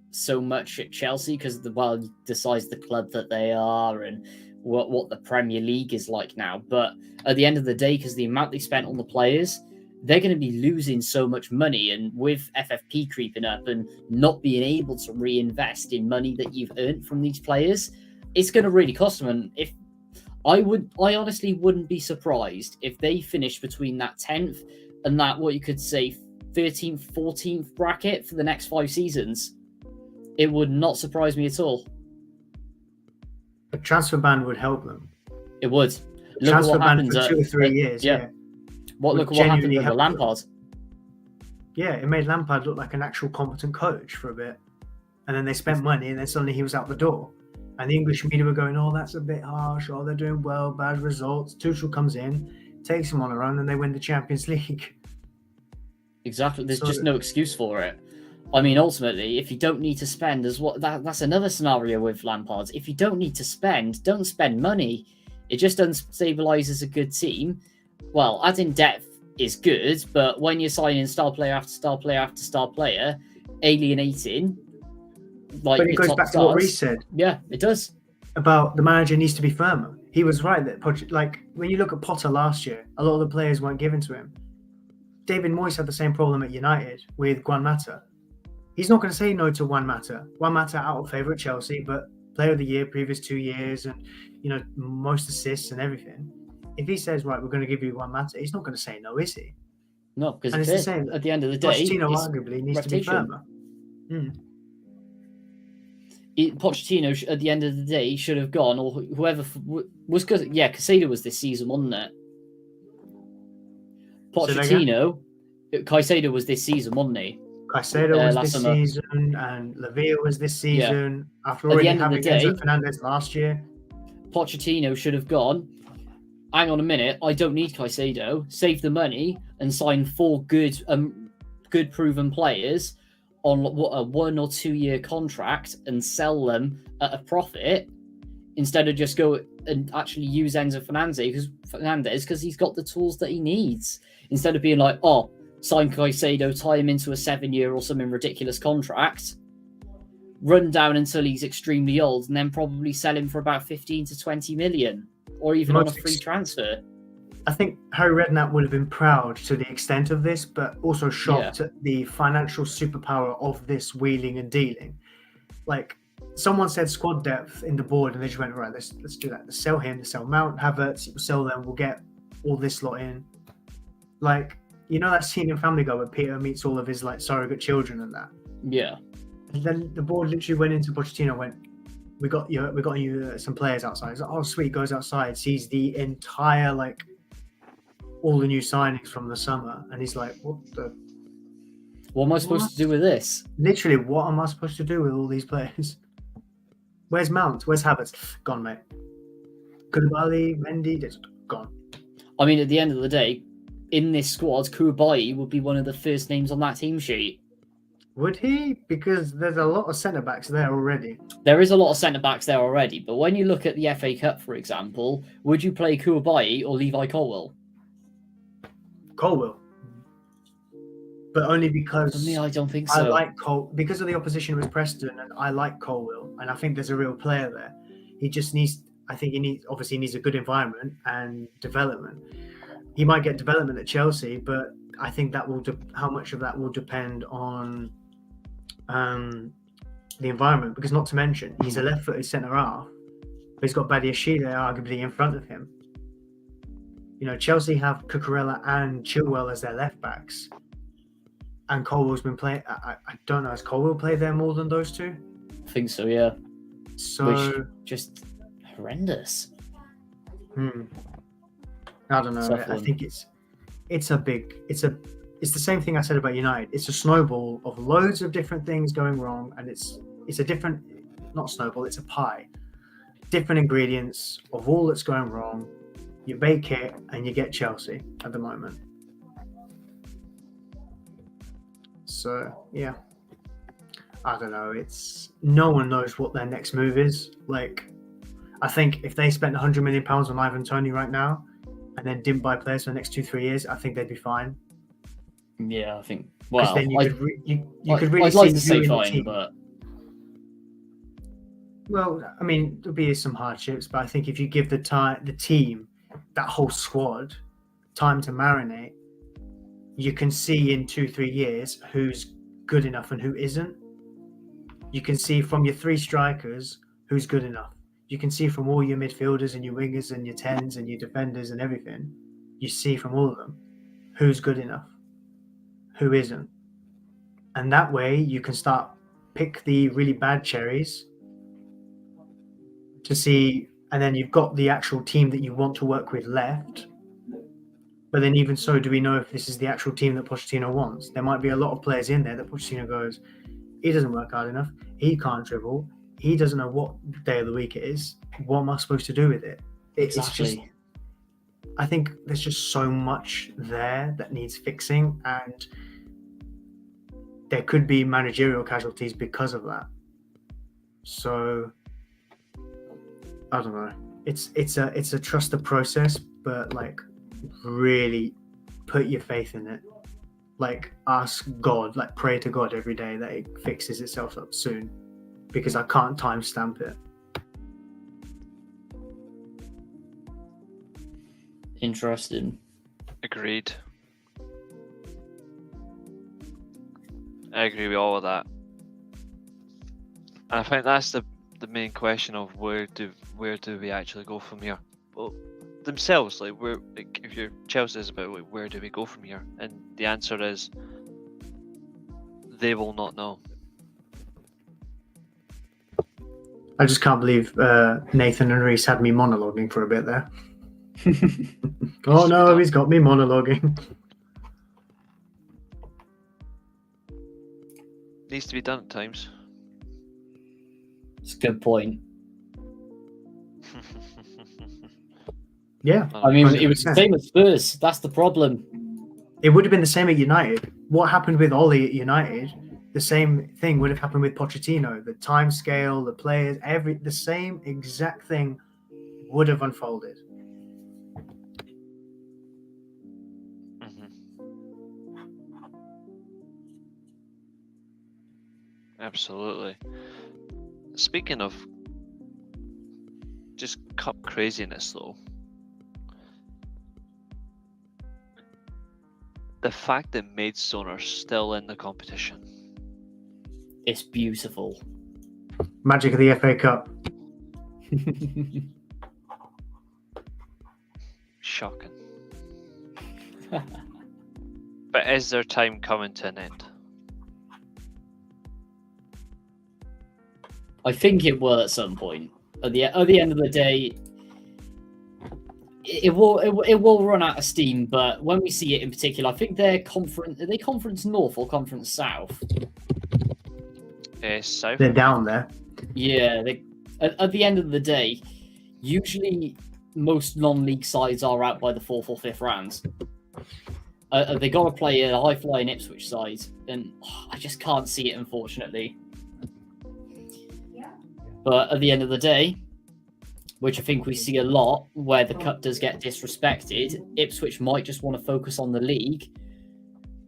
so much at Chelsea because the size of the club that they are and what the Premier League is like now. But at the end of the day, because the amount they spent on the players, they're going to be losing so much money, and with FFP creeping up and not being able to reinvest in money that you've earned from these players, it's going to really cost them. And if I honestly wouldn't be surprised if they finish between that 10th and that, what you could say, 13th, 14th bracket for the next 5 seasons. It would not surprise me at all. A transfer ban would help them. It would. Look transfer at what ban for 2 or 3 years. Yeah. Look at what happened with Lampard. Yeah, it made Lampard look like an actual competent coach for a bit. And then they spent money, and then suddenly he was out the door. And the English media were going, oh, that's a bit harsh. Oh, they're doing well, bad results. Tuchel comes in, takes them on a run, and they win the Champions League. Exactly. There's just no excuse for it. I mean, ultimately, if you don't need to spend, that's another scenario with Lampard. If you don't need to spend, don't spend money. It just unstabilizes a good team. Well, adding depth is good, but when you're signing star player after star player after star player, alienating, like, but it goes back to what Reece said. Yeah, it does. About the manager needs to be firmer. He was right that, like, when you look at Potter last year, a lot of the players weren't given to him. David Moyes had the same problem at United with Juan Mata. He's not going to say no to Juan Mata. Juan Mata out of favour at Chelsea, but player of the year previous 2 years, and most assists and everything. If he says, right, we're going to give you Juan Mata, he's not going to say no, is he? No, because it's the same. At the end of the day, Pochettino arguably needs to be firmer. Pochettino, at the end of the day, should have gone, or whoever was, because Caicedo was this season, wasn't it? Pochettino, Caicedo was this season, wasn't he? Caicedo was this summer. Season, and Lavia was this season. Yeah. After already having Enzo Fernandez last year, Pochettino should have gone, hang on a minute, I don't need Caicedo, save the money and sign 4 good proven players on a 1 or 2 year contract and sell them at a profit, instead of just go and actually use Enzo Fernandez because he's got the tools that he needs, instead of being like, oh, sign Caicedo, tie him into a 7-year or something ridiculous contract, run down until he's extremely old, and then probably sell him for about 15 to 20 million, or even on a free transfer. I think Harry Redknapp would have been proud to the extent of this, but also shocked at the financial superpower of this wheeling and dealing. Like, someone said squad depth in the board, and they just went, right, let's do that. Let's sell him, let's sell Mount, Havertz, we'll sell them, we'll get all this lot in. Like, that scene in Family Guy where Peter meets all of his like surrogate children and that. Yeah. And then the board literally went into Pochettino and went, we got you some players outside. He's like, oh sweet, goes outside, sees the entire like all the new signings from the summer, and he's like, what am I supposed to do with this? Literally, what am I supposed to do with all these players? Where's Mount? Where's Havertz? Gone, mate. Koulibaly, Mendy, just gone. I mean, at the end of the day, in this squad, Koulibaly would be one of the first names on that team sheet. Would he? Because there's a lot of centre-backs there already. There is a lot of centre-backs there already, but when you look at the FA Cup, for example, would you play Koulibaly or Levi Colwill? Colwill. But only because... For me, I don't think so. I like because of the opposition with Preston, and I like Colwill, and I think there's a real player there. He just needs... obviously needs a good environment and development. he might get development at Chelsea, but I think that will how much of that will depend on the environment. Because not to mention, he's a left-footed centre half, but he's got Badiashile arguably in front of him. You know, Chelsea have Cucurella and Chilwell as their left backs, and Colwell's been playing. I don't know, has Colwell played there more than those two? I think so, yeah. So Which just horrendous. I don't know. I think it's the same thing I said about United. It's a snowball of loads of different things going wrong, and it's a different, not snowball, it's a pie. Different ingredients of all that's going wrong. You bake it and you get Chelsea at the moment. So yeah, I don't know. No one knows what their next move is. Like, I think if they spent £100 million on Ivan Toney right now, and then didn't buy players for the next 2-3 years, I think they'd be fine. Yeah, I think. Because Well, then you could really I'd like see to say you in the fine, team. but Well, I mean, there'll be some hardships, but I think if you give the team, that whole squad, time to marinate, you can see in 2-3 years who's good enough and who isn't. You can see from your 3 strikers who's good enough. You can see from all your midfielders and your wingers and your 10s and your defenders and everything. You see from all of them who's good enough, who isn't. And that way you can start pick the really bad cherries to see, and then you've got the actual team that you want to work with left. But then even so, do we know if this is the actual team that Pochettino wants? There might be a lot of players in there that Pochettino goes, he doesn't work hard enough, he can't dribble, he doesn't know what day of the week it is. What am I supposed to do with it? It's just, I think there's just so much there that needs fixing, and there could be managerial casualties because of that. So I don't know. It's a trust the process, but like really put your faith in it. Like ask God, like pray to God every day that it fixes itself up soon, because I can't timestamp it. interesting. Agreed. I agree with all of that. And I think that's the main question of where do we actually go from here? Well, themselves, like if you're Chelsea, is about like, where do we go from here? And the answer is they will not know. I just can't believe Nathan and Reece had me monologuing for a bit there. Oh no, he's got me monologuing. Needs to be done at times. It's a good point. Yeah. I mean, 100%. it was the same at Spurs. That's the problem. It would have been the same at United. What happened with Ole at United, the same thing would have happened with Pochettino. The time scale, the players, the same exact thing would have unfolded. Absolutely. Speaking of just cup craziness, though, the fact that Maidstone are still in the competition. It's beautiful. Magic of the FA Cup. Shocking. But is their time coming to an end? I think it will at some point. At the end of the day, it will run out of steam. But when we see it in particular, I think they're conference. Are they Conference North or Conference South? South. They're down there. Yeah. At the end of the day, usually most non-league sides are out by the 4th or 5th rounds. They got to play a high-flying Ipswich side, and I just can't see it, unfortunately. But at the end of the day, which I think we see a lot, where the cup does get disrespected, Ipswich might just want to focus on the league,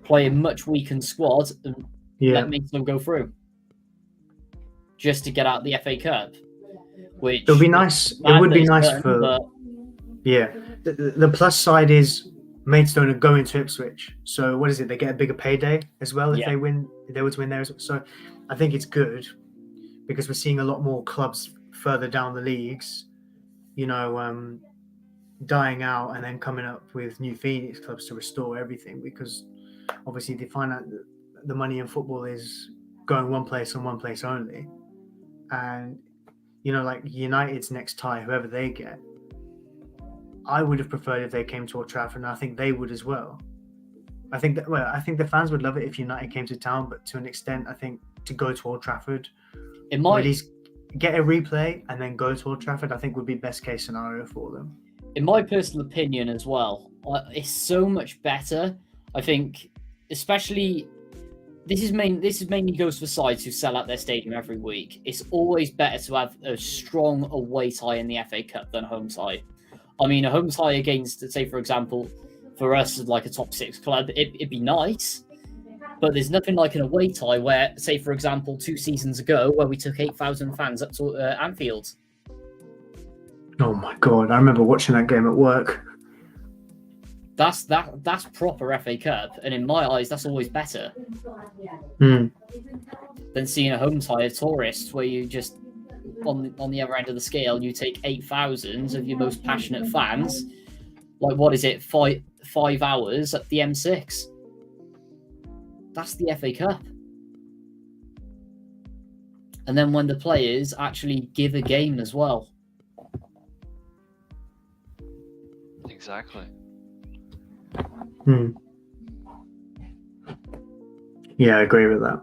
play a much weakened squad, and let Maidstone go through, just to get out the FA Cup. Which it'll be nice. It would be nice for. Yeah, the plus side is Maidstone are going to Ipswich. So what is it? They get a bigger payday as well if Yeah. they win. If they were to win there. So I think it's good because we're seeing a lot more clubs further down the leagues, dying out and then coming up with new Phoenix clubs to restore everything, because obviously they find out that the money in football is going one place and one place only. And like United's next tie, whoever they get, I would have preferred if they came to Old Trafford, and I think they would as well. I think the fans would love it if United came to town, but to an extent, I think to go to Old Trafford, It or might at least get a replay and then go to Old Trafford, I think would be best case scenario for them. in my personal opinion as well, it's so much better. I think, especially, this is mainly goes for sides who sell out their stadium every week. It's always better to have a strong away tie in the FA Cup than a home tie. I mean, a home tie against, say, for example, for us, like a top 6 club, it'd be nice. But there's nothing like an away tie where, say, for example, 2 seasons ago, where we took 8,000 fans up to Anfield. Oh my God, I remember watching that game at work. That's proper FA Cup, and in my eyes, that's always better Mm. than seeing a home tie of tourists where you just on the other end of the scale, you take 8,000 of your most passionate fans. Like, what is it, 5 hours at the M6? That's the FA Cup. And then when the players actually give a game as well. Exactly. Hmm. Yeah, I agree with that.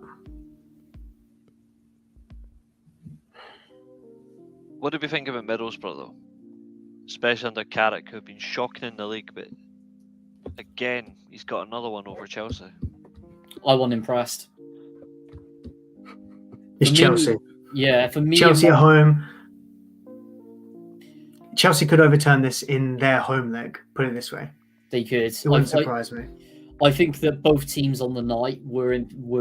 What do we think about Middlesbrough, though? Especially under Carrick, who've been shocking in the league, but again, he's got another one over Chelsea. I wasn't impressed. It's For me, Chelsea. Yeah, for me, Chelsea at home. Chelsea could overturn this in their home leg, put it this way. they could. It wouldn't surprise me. I think that both teams on the night were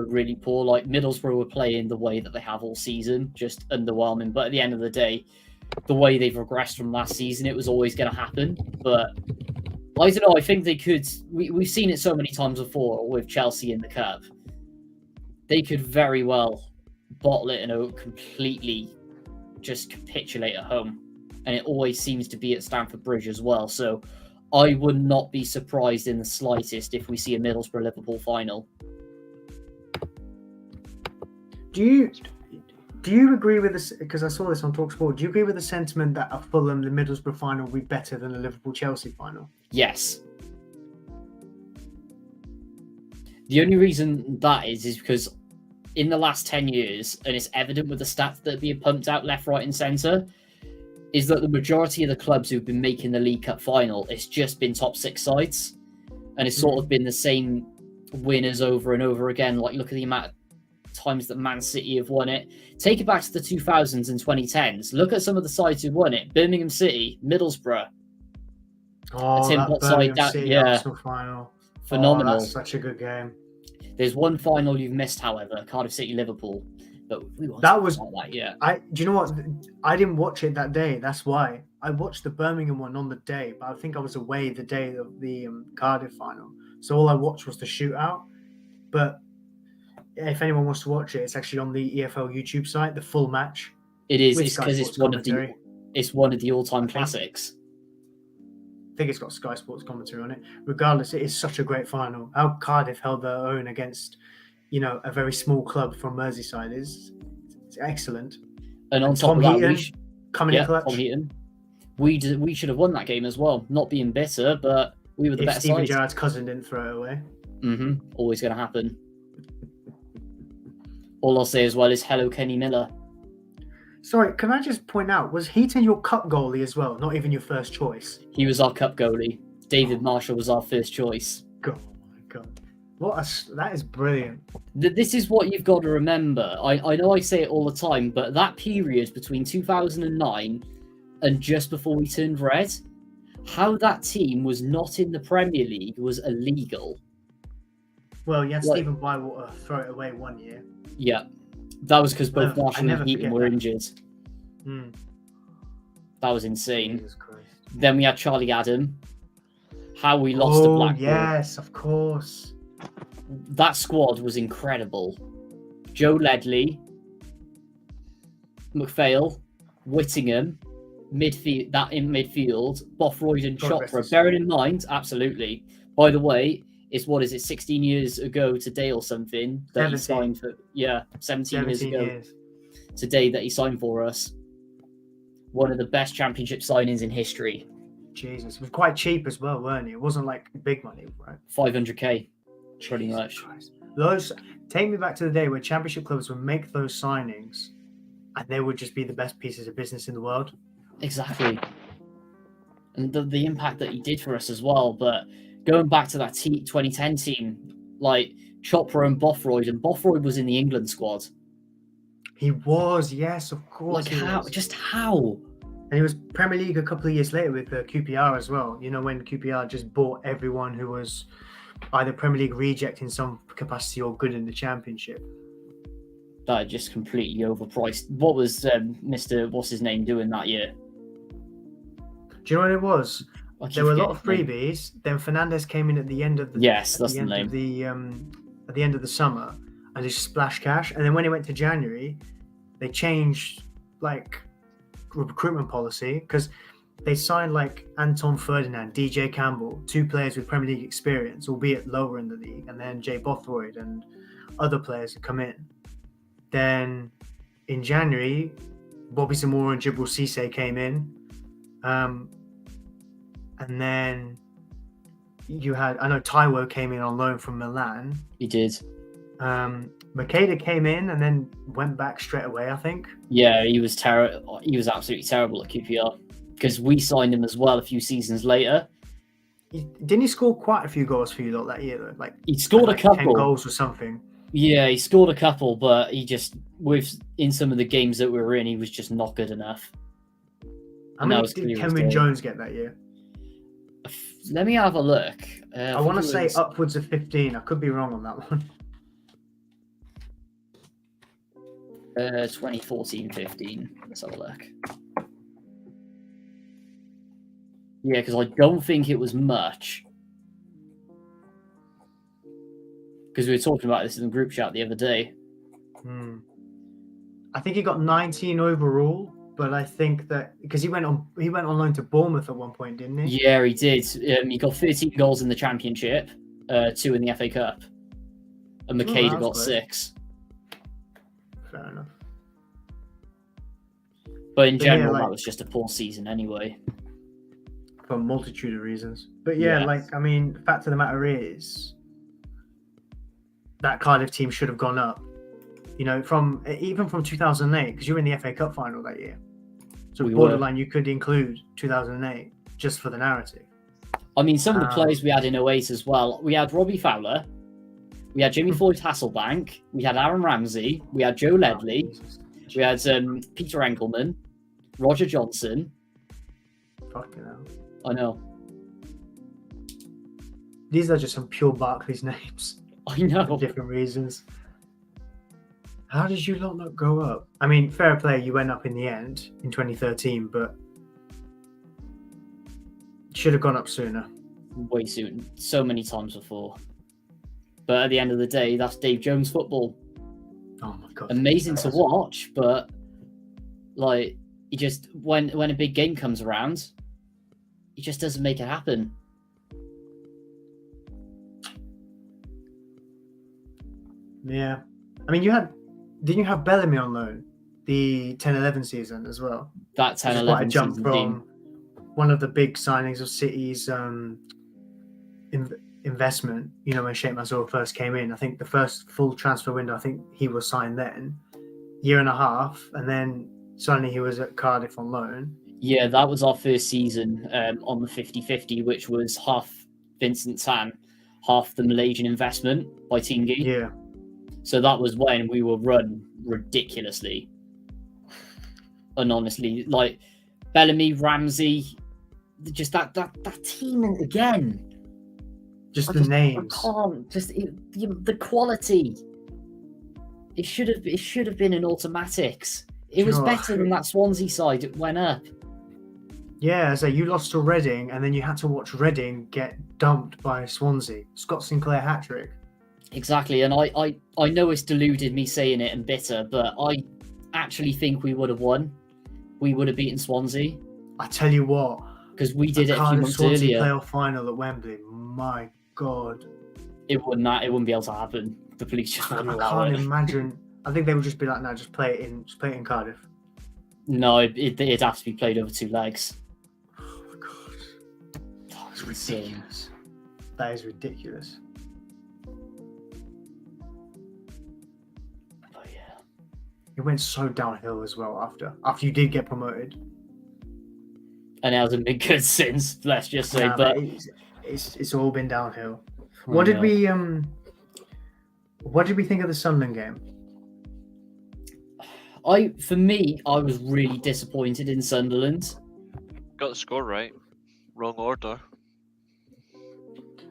really poor. Like, Middlesbrough were playing the way that they have all season, just underwhelming. But at the end of the day, the way they've regressed from last season, it was always going to happen. But I don't know. I think they could. We've seen it so many times before with Chelsea in the cup. They could very well bottle it and completely just capitulate at home, and it always seems to be at Stamford Bridge as well. So I would not be surprised in the slightest if we see a Middlesbrough-Liverpool final. Do you agree with this? Because I saw this on TalkSport. Do you agree with the sentiment that a Fulham, the Middlesbrough final, will be better than a Liverpool-Chelsea final? Yes. The only reason that is because in the last 10 years, and it's evident with the stats that are being pumped out left, right, and centre, is that the majority of the clubs who've been making the League Cup final, it's just been top 6 sides. And it's sort of been the same winners over and over again. Like, look at the amount of times that Man City have won it. Take it back to the 2000s and 2010s. Look at some of the sides who won it. Birmingham City, Middlesbrough. Oh, Tim that Botside, Birmingham City yeah. Arsenal final. Phenomenal. Oh, that's such a good game. There's one final you've missed, however, Cardiff City, Liverpool. But we won't That talk was- about that yet. Do you know what? I didn't watch it that day. That's why. I watched the Birmingham one on the day, but I think I was away the day of the Cardiff final. So all I watched was the shootout. But if anyone wants to watch it, it's actually on the EFL YouTube site, the full match. It is. with It's Sky because Sports it's it's one of the all-time Okay. classics. I think it's got Sky Sports commentary on it. Regardless, it is such a great final. How Cardiff held their own against, a very small club from Merseyside is excellent. And on And top Tom of that, Heaton we coming in clutch. Tom Heaton. We should have won that game as well. Not being bitter, but we were the If better Steven side. Gerrard's cousin didn't throw it away. Always going to happen. All I'll say as well is hello, Kenny Miller. Sorry, can I just point out, was Heaton your cup goalie as well? Not even your first choice? He was our cup goalie. David Marshall was our first choice. God, oh my God. That is brilliant. This is what you've got to remember. I know I say it all the time, but that period between 2009 and just before we turned red, how that team was not in the Premier League was illegal. Well, you had Like- Stephen Bywater throw it away one year. Yeah. That was because both I Marshall never and Heaton forget were that. injured. Hmm. That was insane. Jesus Christ. Then we had Charlie Adam. how we lost to Oh, Blackpool. yes, of course. That squad was incredible. Joe Ledley, McPhail, Whittingham, midfield. That in midfield, Bothroyd and God rest Chopra. his soul. Bearing in mind, absolutely. By the way, it's 16 years ago today or something that he 17. signed for. Yeah, 17 years 17 ago years. today that he signed for us. One of the best championship signings in history. Jesus. It was quite cheap as well, weren't it? It wasn't like big money, right? 500k, pretty Jesus much. Christ. Those take me back to the day where championship clubs would make those signings and they would just be the best pieces of business in the world. Exactly. And the impact that he did for us as well. But going back to that 2010 team, like Chopra and Bothroyd was in the England squad. He was, yes, of course. Like he how? was. Just how? And he was Premier League a couple of years later with QPR as well. You know, when QPR just bought everyone who was either Premier League reject in some capacity or good in the Championship. That just completely overpriced. What was Mr. What's his name doing that year? Do you know what it was? I keep There were a lot of forgetting his name. freebies. Then Fernandez came in at the end of the Yes, at that's the the end name. of the at the end of the summer and just splash cash. And then when it went to January, they changed like recruitment policy because they signed like Anton Ferdinand, DJ Campbell, 2 players with Premier League experience, albeit lower in the league, and then Jay Bothroyd and other players who come in. Then in January, Bobby Zamora and Djibril Cissé came in. And then you had, I know Taiwo came in on loan from Milan. He did. Makeda came in and then went back straight away, I think. Yeah, he was terrible. He was absolutely terrible at QPR because we signed him as well a few seasons later. Didn't he score quite a few goals for you lot that year, though? Like He scored like a couple 10 goals or something. Yeah, he scored a couple, but he just in some of the games that we were in, he was just not good enough. How many did Cameron Jones get that year? Let me have a look. I want to say upwards of 15. I could be wrong on that one. 2014-15. Let's have a look. Yeah, because I don't think it was much. Because we were talking about this in the group chat the other day. I think he got 19 overall, but I think that because he went on loan to Bournemouth at one point, didn't he? Yeah, he did. He got 13 goals in the Championship, 2 in the FA Cup, and Makeda got 6. Fair enough. But in general, that was just a poor season anyway. For a multitude of reasons. But yeah, I mean, the fact of the matter is that Cardiff team should have gone up. You know, even from 2008, because you were in the FA Cup final that year. So borderline, you could include 2008 just for the narrative. I mean, some of the players we had in 08 as well. We had Robbie Fowler. We had Jimmy Floyd Hasselbank. We had Aaron Ramsey. We had Joe Ledley. We had Peter Enkelman. Roger Johnson. Fucking hell. I know. These are just some pure Barclays names. I know. For different reasons. How did you not go up? I mean, fair play, you went up in the end in 2013, but should have gone up sooner. Way soon. So many times before. But at the end of the day, that's Dave Jones football. Oh my God. Amazing to watch, but like, he just, when a big game comes around, he just doesn't make it happen. Yeah. I mean, didn't you have Bellamy on loan the 10-11 season as well? That 10-11 quite a jump season from team. One of the big signings of City's investment, you know, when Sheikh Mansour first came in. I think the first full transfer window, I think he was signed then, year and a half, and then suddenly he was at Cardiff on loan. Yeah, that was our first season on the 50-50, which was half Vincent Tan, half the Malaysian investment by Tinggi. Yeah. So that was when we were run ridiculously. And honestly, like Bellamy, Ramsey, just that team again. Just the names. I can't. The quality. It should have been in automatics. It was better than that Swansea side. It went up. Yeah, so you lost to Reading, and then you had to watch Reading get dumped by Swansea. Scott Sinclair hat-trick. Exactly, and I know it's deluded me saying it and bitter, but I actually think we would have won. We would have beaten Swansea. I tell you what, because we did it a few months Swansea earlier. playoff final at Wembley. My God, it wouldn't be able to happen. The police just wouldn't allow it. I can't imagine. I think they would just be like, "No, just play it in Cardiff." No, it'd have to be played over 2 legs. Oh my God, that's ridiculous. That is ridiculous. But yeah, it went so downhill as well after you did get promoted. And it hasn't been good since. Let's just say, but it's all been downhill. What did we think of the Sunderland game? For me, I was really disappointed in Sunderland. Got the score right. Wrong order.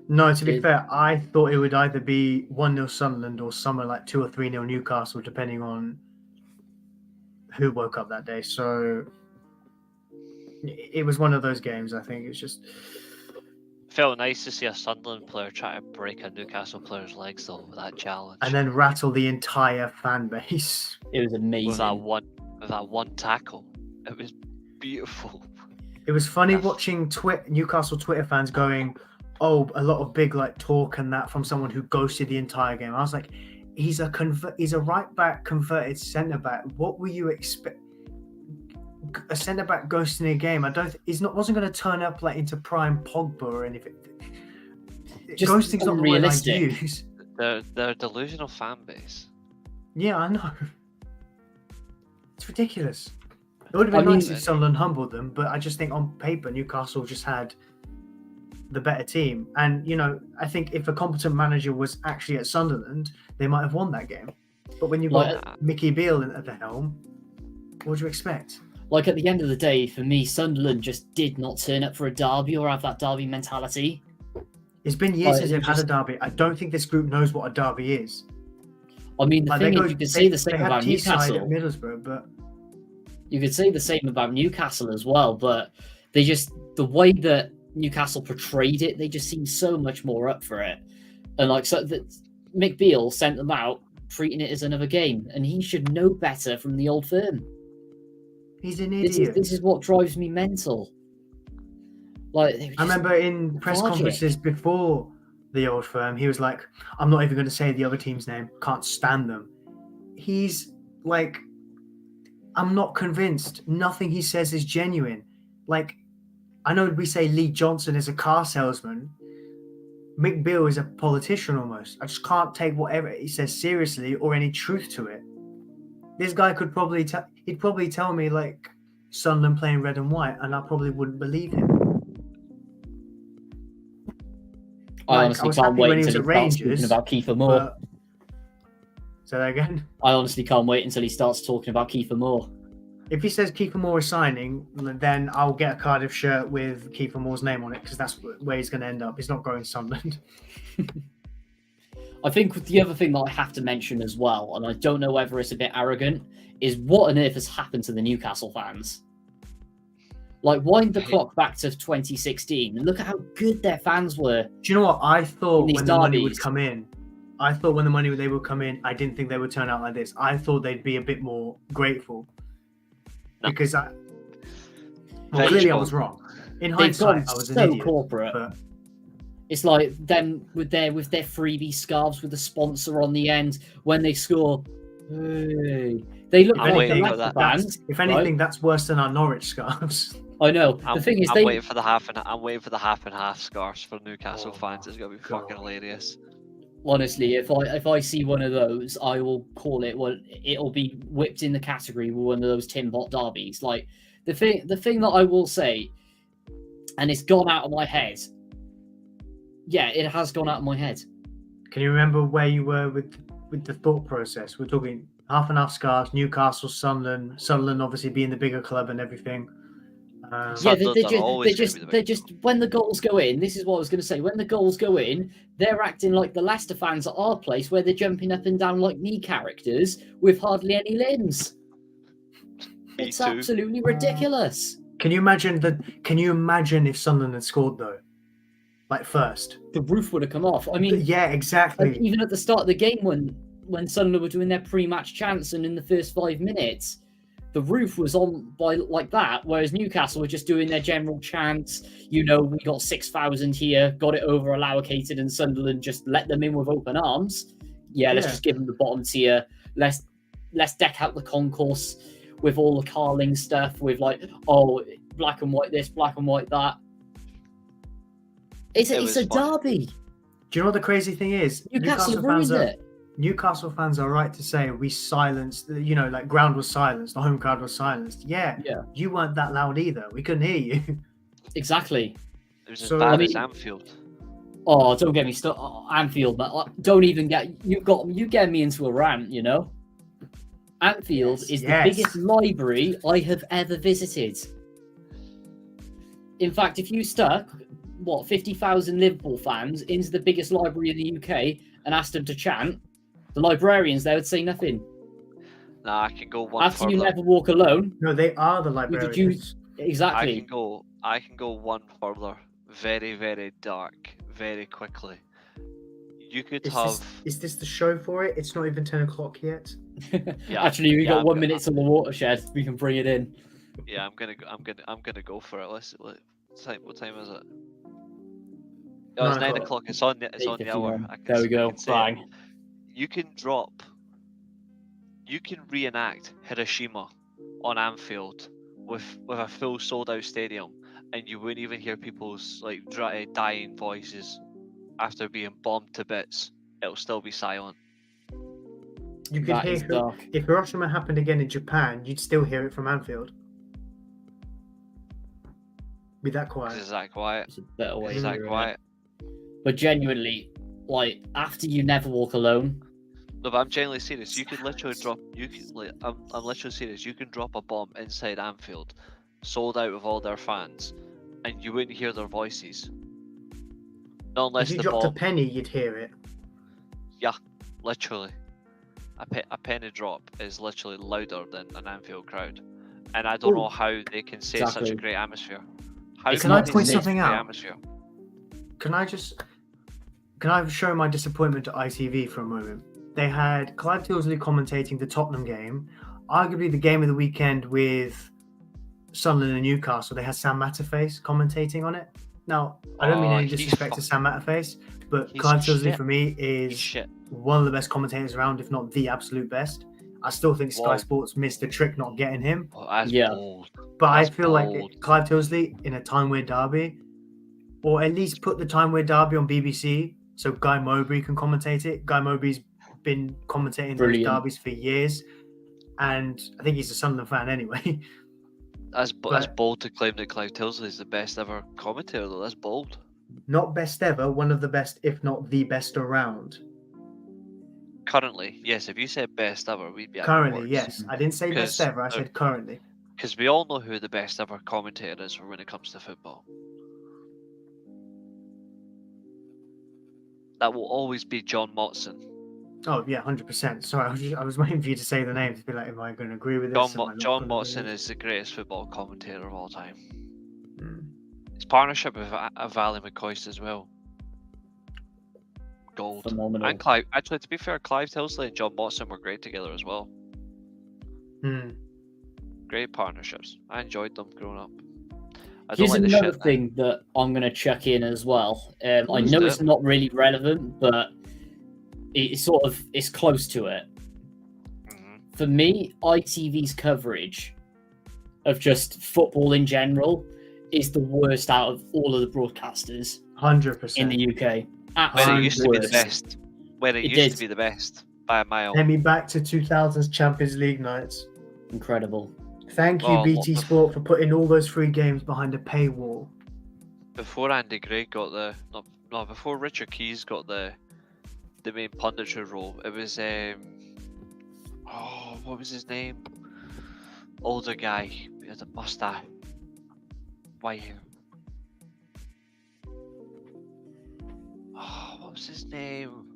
No, to be fair, I thought it would either be 1-0 Sunderland or somewhere like 2 or 3-0 Newcastle, depending on who woke up that day. So it was one of those games. I think it's just felt nice to see a Sunderland player try to break a Newcastle player's legs though with that challenge, and then rattle the entire fan base. It was amazing with that one tackle. It was beautiful. It was funny watching Newcastle Twitter fans going, "Oh, a lot of big talk and that from someone who ghosted the entire game." I was like, "He's a right back converted centre back. What were you expect? A centre back ghosting a game? Wasn't going to turn up into prime Pogba or anything. Just ghosting's not the word I use. They're a delusional fan base. Yeah, I know. It's ridiculous. It would have been nice if Sunderland humbled them, but I just think on paper Newcastle just had the better team. And I think if a competent manager was actually at Sunderland, they might have won that game. But when you've got Mickey Beale at the helm, what do you expect? At the end of the day, for me, Sunderland just did not turn up for a derby or have that derby mentality. It's been years since they've had a derby. I don't think this group knows what a derby is. I mean, the thing is, you could say the same about Newcastle. At Middlesbrough, but you could say the same about Newcastle as well. But the way that Newcastle portrayed it, they just seemed so much more up for it. And Mick Beale sent them out treating it as another game, and he should know better from the old firm. He's an idiot. This is what drives me mental. I remember in press conferences before the old firm, he was like, "I'm not even going to say the other team's name. Can't stand them." He's like, I'm not convinced. Nothing he says is genuine. I know we say Lee Johnson is a car salesman. Mick Beale is a politician almost. I just can't take whatever he says seriously or any truth to it. This guy could probably he'd probably tell me Sunderland playing red and white, and I probably wouldn't believe him. I honestly can't wait until he starts talking about Kiefer Moore. Say that again? I honestly can't wait until he starts talking about Kiefer Moore. If he says Kiefer Moore is signing, then I'll get a Cardiff shirt with Kiefer Moore's name on it, because that's where he's going to end up. He's not going to Sunderland. I think the other thing that I have to mention as well, and I don't know whether it's a bit arrogant, is what on earth has happened to the Newcastle fans? Wind the clock back to 2016 and look at how good their fans were. Do you know what? I thought when the money would come in, I didn't think they would turn out like this. I thought they'd be a bit more grateful. No. Because clearly I was wrong. In hindsight, I was an idiot. Corporate. But it's like them with their freebie scarves with a sponsor on the end when they score. Hey. They look like the Leicester fans. If anything, that's worse than our Norwich scarves. I know. The thing is, I'm waiting for the half and half scarves for Newcastle fans. It's gonna be fucking hilarious. Honestly, if I see one of those, I will call it. Well, it'll be whipped in the category with one of those tin pot derbies. The thing that I will say, and it's gone out of my head. Yeah, it has gone out of my head. Can you remember where you were with the thought process? We're talking half and half scarves, Newcastle, Sunderland obviously being the bigger club and everything. They're just when the goals go in. This is what I was going to say. When the goals go in, they're acting like the Leicester fans at our place, where they're jumping up and down like me characters with hardly any limbs. It's absolutely ridiculous. Can you imagine Can you imagine if Sunderland had scored though? Like first. The roof would have come off. I mean, Yeah, exactly. even at the start of the game when Sunderland were doing their pre-match chants and in the first 5 minutes, the roof was on by like that, whereas Newcastle were just doing their general chants. You know, we got 6,000 here, got it over allocated, and Sunderland just let them in with open arms. Yeah, let's just give them the bottom tier. Let's deck out the concourse with all the Carling stuff, with like, oh, black and white this, black and white that. It's a derby. Do you know what the crazy thing is? Newcastle fans are right to say we silenced, like ground was silenced, the home crowd was silenced. Yeah. You weren't that loud either. We couldn't hear you. Exactly. It was as bad as Anfield. Oh, don't get me started. Anfield, but don't even you get me into a rant, you know? Anfield is the biggest library I have ever visited. In fact, if you stuck 50,000 Liverpool fans into the biggest library in the UK and asked them to chant, the librarians there would say nothing. Nah, I can go one After further. You Never Walk Alone. No, they are the librarians. Exactly. I can go one further. Very, very dark. Very quickly. You could Is this the show for it? It's not even 10 o'clock yet. Actually, we got 1 minute to the watershed. We can bring it in. Yeah, I'm gonna go for it. What time is it? Oh, it's 9 o'clock. It's on the hour. There we go. Bang. You can reenact Hiroshima on Anfield with a full sold out stadium, and you wouldn't even hear people's like dying voices after being bombed to bits. It'll still be silent. You could hear if Hiroshima happened again in Japan, you'd still hear it from Anfield. Be that quiet. Is that quiet? It's a better way. Is that quiet? But genuinely, like after You Never Walk Alone. No, but I'm genuinely serious. You could literally drop. I'm literally serious. You can drop a bomb inside Anfield, sold out with all their fans, and you wouldn't hear their voices. Not unless if you dropped a penny, you'd hear it. Yeah, literally. A penny drop is literally louder than an Anfield crowd, and I don't know how they can say such a great atmosphere. Can I point something out? Can I show my disappointment to ITV for a moment? They had Clive Tilsley commentating the Tottenham game, arguably the game of the weekend with Sunderland and Newcastle. They had Sam Matterface commentating on it. Now, I don't mean any disrespect to Sam Matterface, but Clive Tilsley for me is one of the best commentators around, if not the absolute best. I still think Sky Sports missed a trick not getting him. Bold. But I feel like Clive Tilsley in a Time Weird derby, or at least put the Time Weird derby on BBC so Guy Mowbray can commentate it. Guy Mowbray's been commentating those derbies for years, and I think he's a Sunderland fan anyway. That's bold to claim that Clive Tilsley is the best ever commentator, though. That's bold. Not best ever, one of the best, if not the best around. Currently, yes. If you said best ever, we'd be currently, yes. I didn't say best ever. I said currently. Because we all know who the best ever commentator is when it comes to football. That will always be John Motson. Oh yeah, 100%. Sorry, I was waiting for you to say the name to be like, am I going to agree with this? John Motson is the greatest football commentator of all time. His partnership with Valley McCoist as well. Gold. Phenomenal. And Clive, actually, to be fair, Clive Tilsley and John Motson were great together as well. Great partnerships. I enjoyed them growing up. Here's another thing that I'm going to chuck in as well. I know it's not really relevant, but it's close to it. For me, ITV's coverage of just football in general is the worst out of all of the broadcasters. 100% in the UK. When it used to be the best. When it used to be the best by a mile. Let me back to 2000's Champions League nights. Incredible. Thank you, BT Sport, for putting all those free games behind a paywall. Before Andy Gray got before Richard Keys got the main punditry role, it was what was his name? Older guy, he had a mustache, white hair. Oh, what was his name?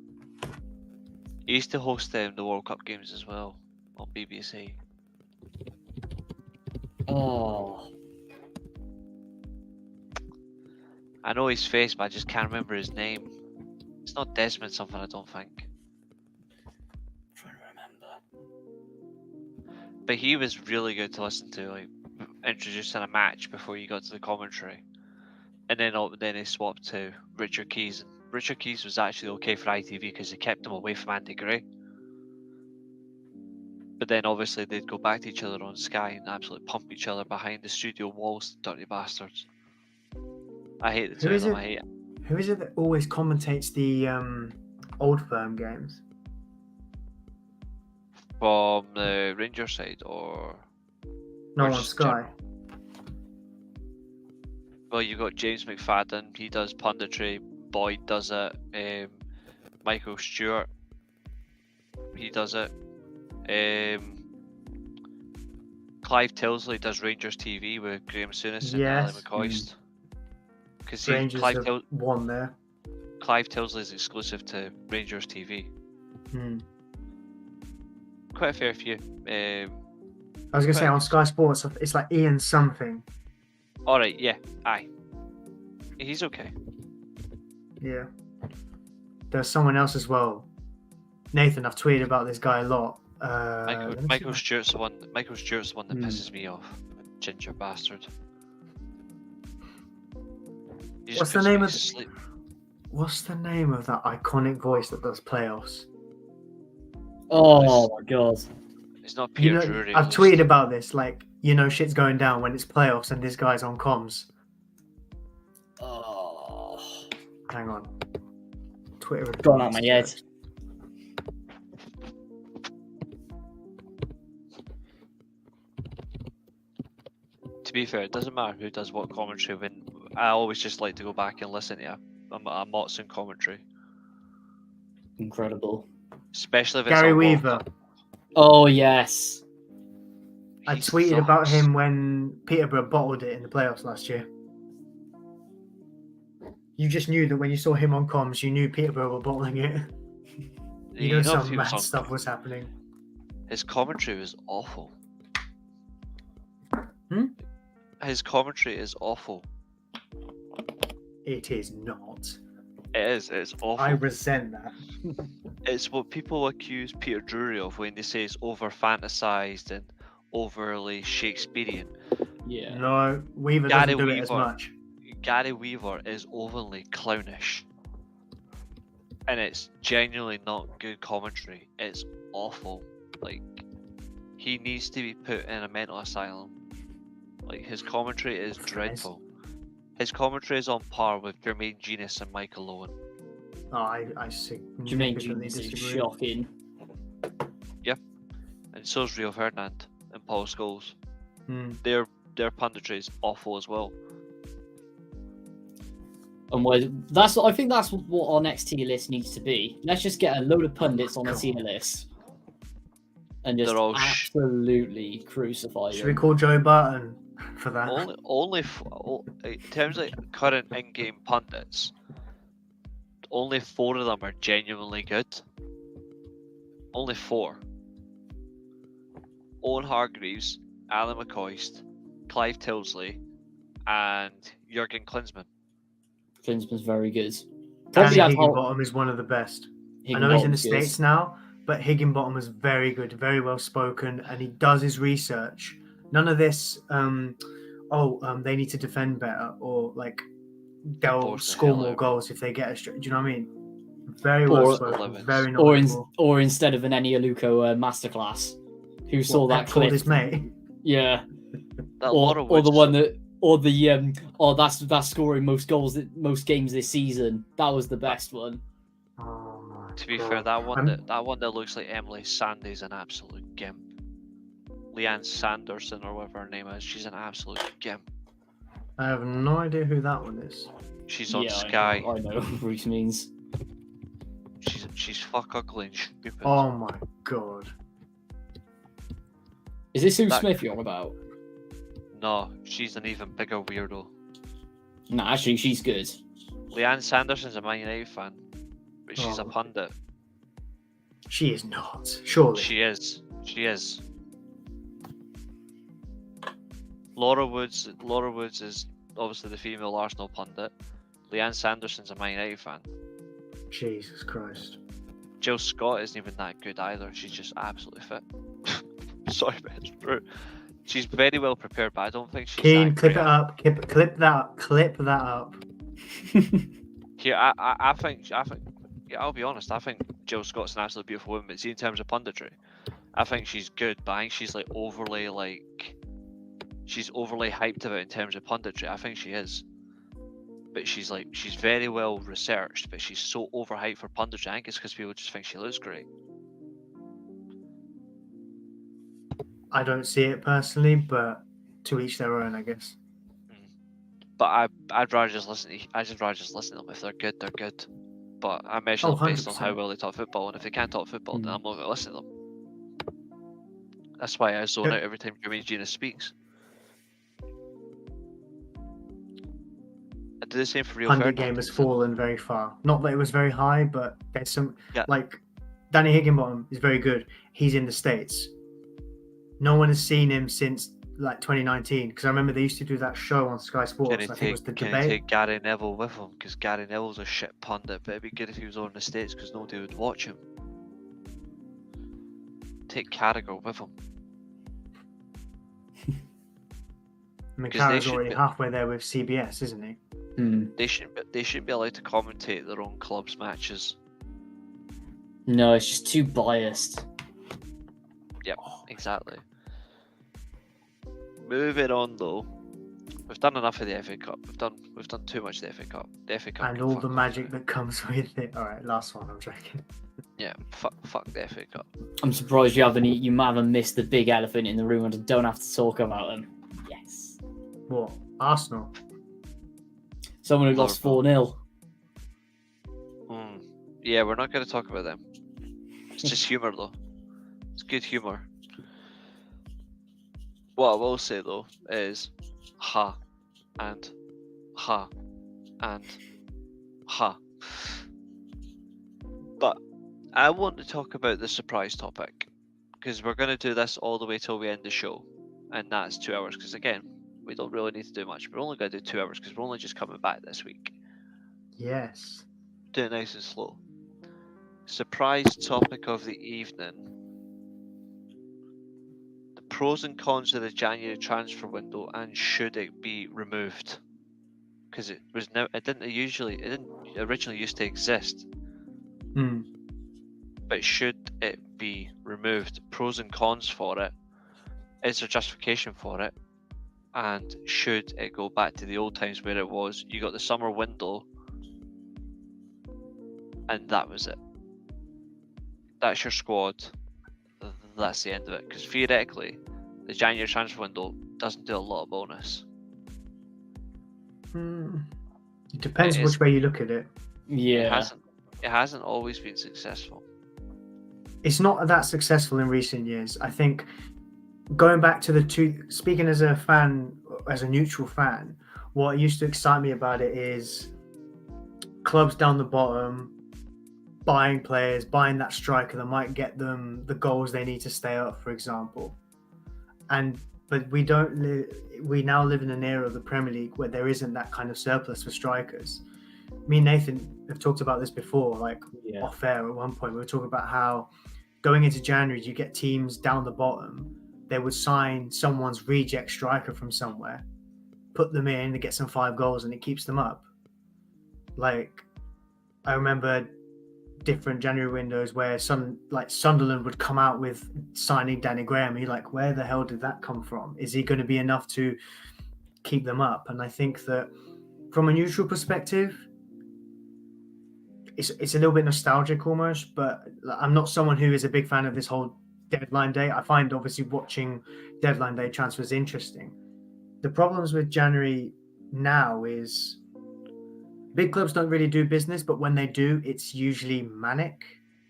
He used to host the World Cup games as well. 'em, on BBC. Oh, I know his face, but I just can't remember his name. It's not Desmond something, I don't think. I'm trying to remember. But he was really good to listen to, like introducing a match before you got to the commentary. And then he swapped to Richard Keys. And Richard Keys was actually okay for ITV because they kept him away from Andy Gray. But then obviously they'd go back to each other on Sky and absolutely pump each other behind the studio walls, dirty bastards. I hate the two of them, I hate it. Who is it that always commentates the Old Firm games? From the Rangers side or... No, or on just Sky. Well, you've got James McFadden, he does punditry, Boyd does it, Michael Stewart, he does it. Clive Tilsley does Rangers TV with Graham Souness and Ali Yes. McCoist. Because Rangers have won there. Clive Tilsley is exclusive to Rangers TV. Quite a fair few. I was going to say, on Sky Sports, it's like Ian something. Alright, yeah, aye. He's okay. Yeah. There's someone else as well. Nathan, I've tweeted about this guy a lot. Michael Stewart's the one. Michael Stewart's the one that pisses me off. Ginger bastard. What's the name of? What's the name of that iconic voice that does playoffs? Oh my god! It's not Peter Drury. I've tweeted about this. Like, shit's going down when it's playoffs and this guy's on comms. Oh, hang on. Twitter. Gone out my head. To be fair, it doesn't matter who does what commentary. When I always just like to go back and listen to a Motson commentary. Incredible. Especially if it's Gary on Weaver. Walk. Oh yes. I tweeted about him when Peterborough bottled it in the playoffs last year. You just knew that when you saw him on comms, you knew Peterborough were bottling it. Some mad stuff was happening. His commentary was awful. Hmm? His commentary is awful. It is not. It is. It's awful. I resent that. It's what people accuse Peter Drury of when they say it's over fantasized and overly Shakespearean. Yeah. No, Weaver doesn't do it as much. Gary Weaver is overly clownish. And it's genuinely not good commentary. It's awful. Like, he needs to be put in a mental asylum. Like, his commentary is dreadful. His commentary is on par with Jermaine Genius and Michael Owen. Oh, I see. Jermaine Genius is shocking. Yep. And so's Rio Ferdinand and Paul Scholes. Their punditry is awful as well. And I think that's what our next tier list needs to be. Let's just get a load of pundits on the tier list. And just absolutely crucify Should them. we call Joe Barton for that? In terms of current in-game pundits, only 4 of them are genuinely good. Only 4. Owen Hargreaves, Alan McCoist, Clive Tilsley, and Jurgen Klinsmann. Klinsmann's very good. Danny Higginbottom is one of the best. I know he's in the good. States now, but Higginbottom is very good, very well spoken, and he does his research. None of this, they need to defend better, or like they'll score more goals if they get a straight. Do you know what I mean? Very well spoken, very knowledgeable. Or instead of an Eni Aluko masterclass, who saw that clip? His mate. Yeah. Or the one that, that's scoring most goals, most games this season. That was the best one. Oh my To be God. fair, that one that looks like Emily Sandy's an absolute gimp. Leanne Sanderson or whatever her name is, she's an absolute gimp. I have no idea who that one is. She's on Sky. I know who Reece means. She's fuck ugly and stupid. Oh my God. Is this Sue Smith you're on about? No, she's an even bigger weirdo. No, actually, she's good. Leanne Sanderson's a Man United fan, but she's a pundit. She is not, surely. She is. She is. Laura Woods is obviously the female Arsenal pundit. Leanne Sanderson's a Man United fan. Jesus Christ. Jill Scott isn't even that good either. She's just absolutely fit. Sorry, but it's true. She's very well prepared, but I don't think she's Keen, that clip great. it up. Clip that up. Here, I think, yeah, I'll be honest. I think Jill Scott's an absolutely beautiful woman. But see, in terms of punditry, I think she's good, but I think she's like overly hyped about in terms of punditry. I think she is, but she's very well researched, but she's so overhyped for punditry. I think it's because people just think she looks great. I don't see it personally, but to each their own, I guess. But I'd rather just listen to them. If they're good, they're good. But I measure them based on how 100%. well they talk football, and if they can't talk football, then I'm not going to listen to them. That's why I zone out every time Jermaine Gina speaks. I do the same for Rio Pundit Ferdinand. game has fallen very far. Not that it was very high, but there's some Yeah. like Danny Higginbottom is very good. He's in the States. No one has seen him since like 2019, because I remember they used to do that show on Sky Sports. I think it was the Can he debate. take Gary Neville with him? Because Gary Neville's a shit pundit, but it'd be good if he was over in the States because nobody would watch him. Take Carragher with him. I mean, 'Cause they Carragher's should already be- halfway there with CBS, isn't he? They shouldn't be allowed to commentate their own club's matches. No, it's just too biased. Yep, exactly. Moving on though, we've done enough of the FA Cup. We've done too much of the FA Cup. The FA Cup And can all fuck the off magic now. that comes with it. All right, last one. I'm joking. Yeah, fuck the FA Cup. I'm surprised you haven't missed the big elephant in the room and don't have to talk about them. Yes. What? Arsenal. Someone who lost Liverpool. 4-0. Yeah, we're not going to talk about them. It's just humour though. It's good humour. What I will say though is ha and ha and ha. But I want to talk about the surprise topic because we're going to do this all the way till we end the show, and that's 2 hours. Because again, we don't really need to do much. We're only going to do 2 hours because we're only just coming back this week. Yes. Do it nice and slow. Surprise topic of the evening. The pros and cons of the January transfer window, and should it be removed? Because it didn't originally used to exist. But should it be removed? Pros and cons for it. Is there justification for it? And should it go back to the old times where it was? You got the summer window, and that was it. That's your squad. That's the end of it. Because theoretically, the January transfer window doesn't do a lot of bonus. It depends which way you look at it. Yeah. It hasn't always been successful. It's not that successful in recent years. I think going back to the two, speaking as a fan, as a neutral fan, what used to excite me about it is clubs down the bottom buying players, buying that striker that might get them the goals they need to stay up, for example. But we now live in an era of the Premier League where there isn't that kind of surplus for strikers. Me and Nathan have talked about this before, off air at one point. We were talking about how going into January, you get teams down the bottom, they would sign someone's reject striker from somewhere, put them in, they get some 5 goals and it keeps them up. Like, I remember different January windows where Sunderland would come out with signing Danny Graham. You're like, where the hell did that come from? Is he going to be enough to keep them up? And I think that from a neutral perspective, it's a little bit nostalgic almost, but I'm not someone who is a big fan of this whole deadline day. I find obviously watching deadline day transfers interesting. The problems with January now is big clubs don't really do business, but when they do, it's usually manic.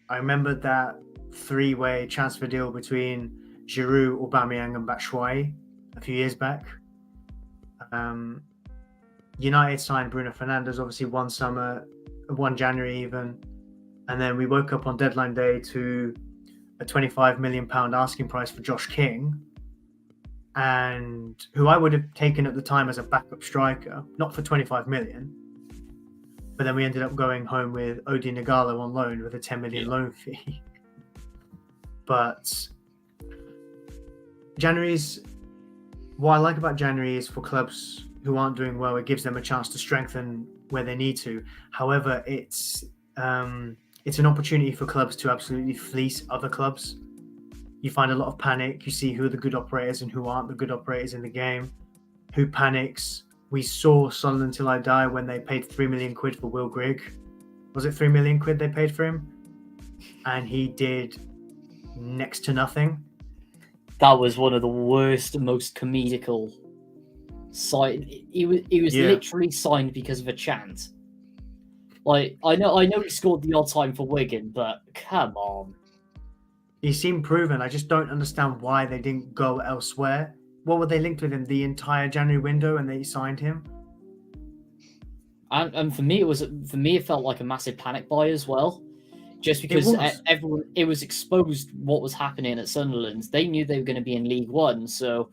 I remember that 3-way transfer deal between Giroud, Aubameyang and Batshuayi a few years back. United signed Bruno Fernandes obviously one January even, and then we woke up on deadline day to a £25 million asking price for Josh King, and who I would have taken at the time as a backup striker, not for 25 million, but then we ended up going home with Odi Nagalo on loan with a 10 million loan fee. But what I like about January is for clubs who aren't doing well, it gives them a chance to strengthen where they need to. However, it's an opportunity for clubs to absolutely fleece other clubs. You find a lot of panic. You see who are the good operators and who aren't the good operators in the game. Who panics? We saw Sunderland Till I Die when they paid 3 million quid for Will Grigg. Was it 3 million quid they paid for him? And he did next to nothing. That was one of the worst and most comedical sign. He was literally signed because of a chant. Like I know he scored the odd time for Wigan, but come on. He seemed proven. I just don't understand why they didn't go elsewhere. What were they linked with him the entire January window and they signed him? And for me, it felt like a massive panic buy as well. Just because it was exposed what was happening at Sunderland. They knew they were going to be in League One, so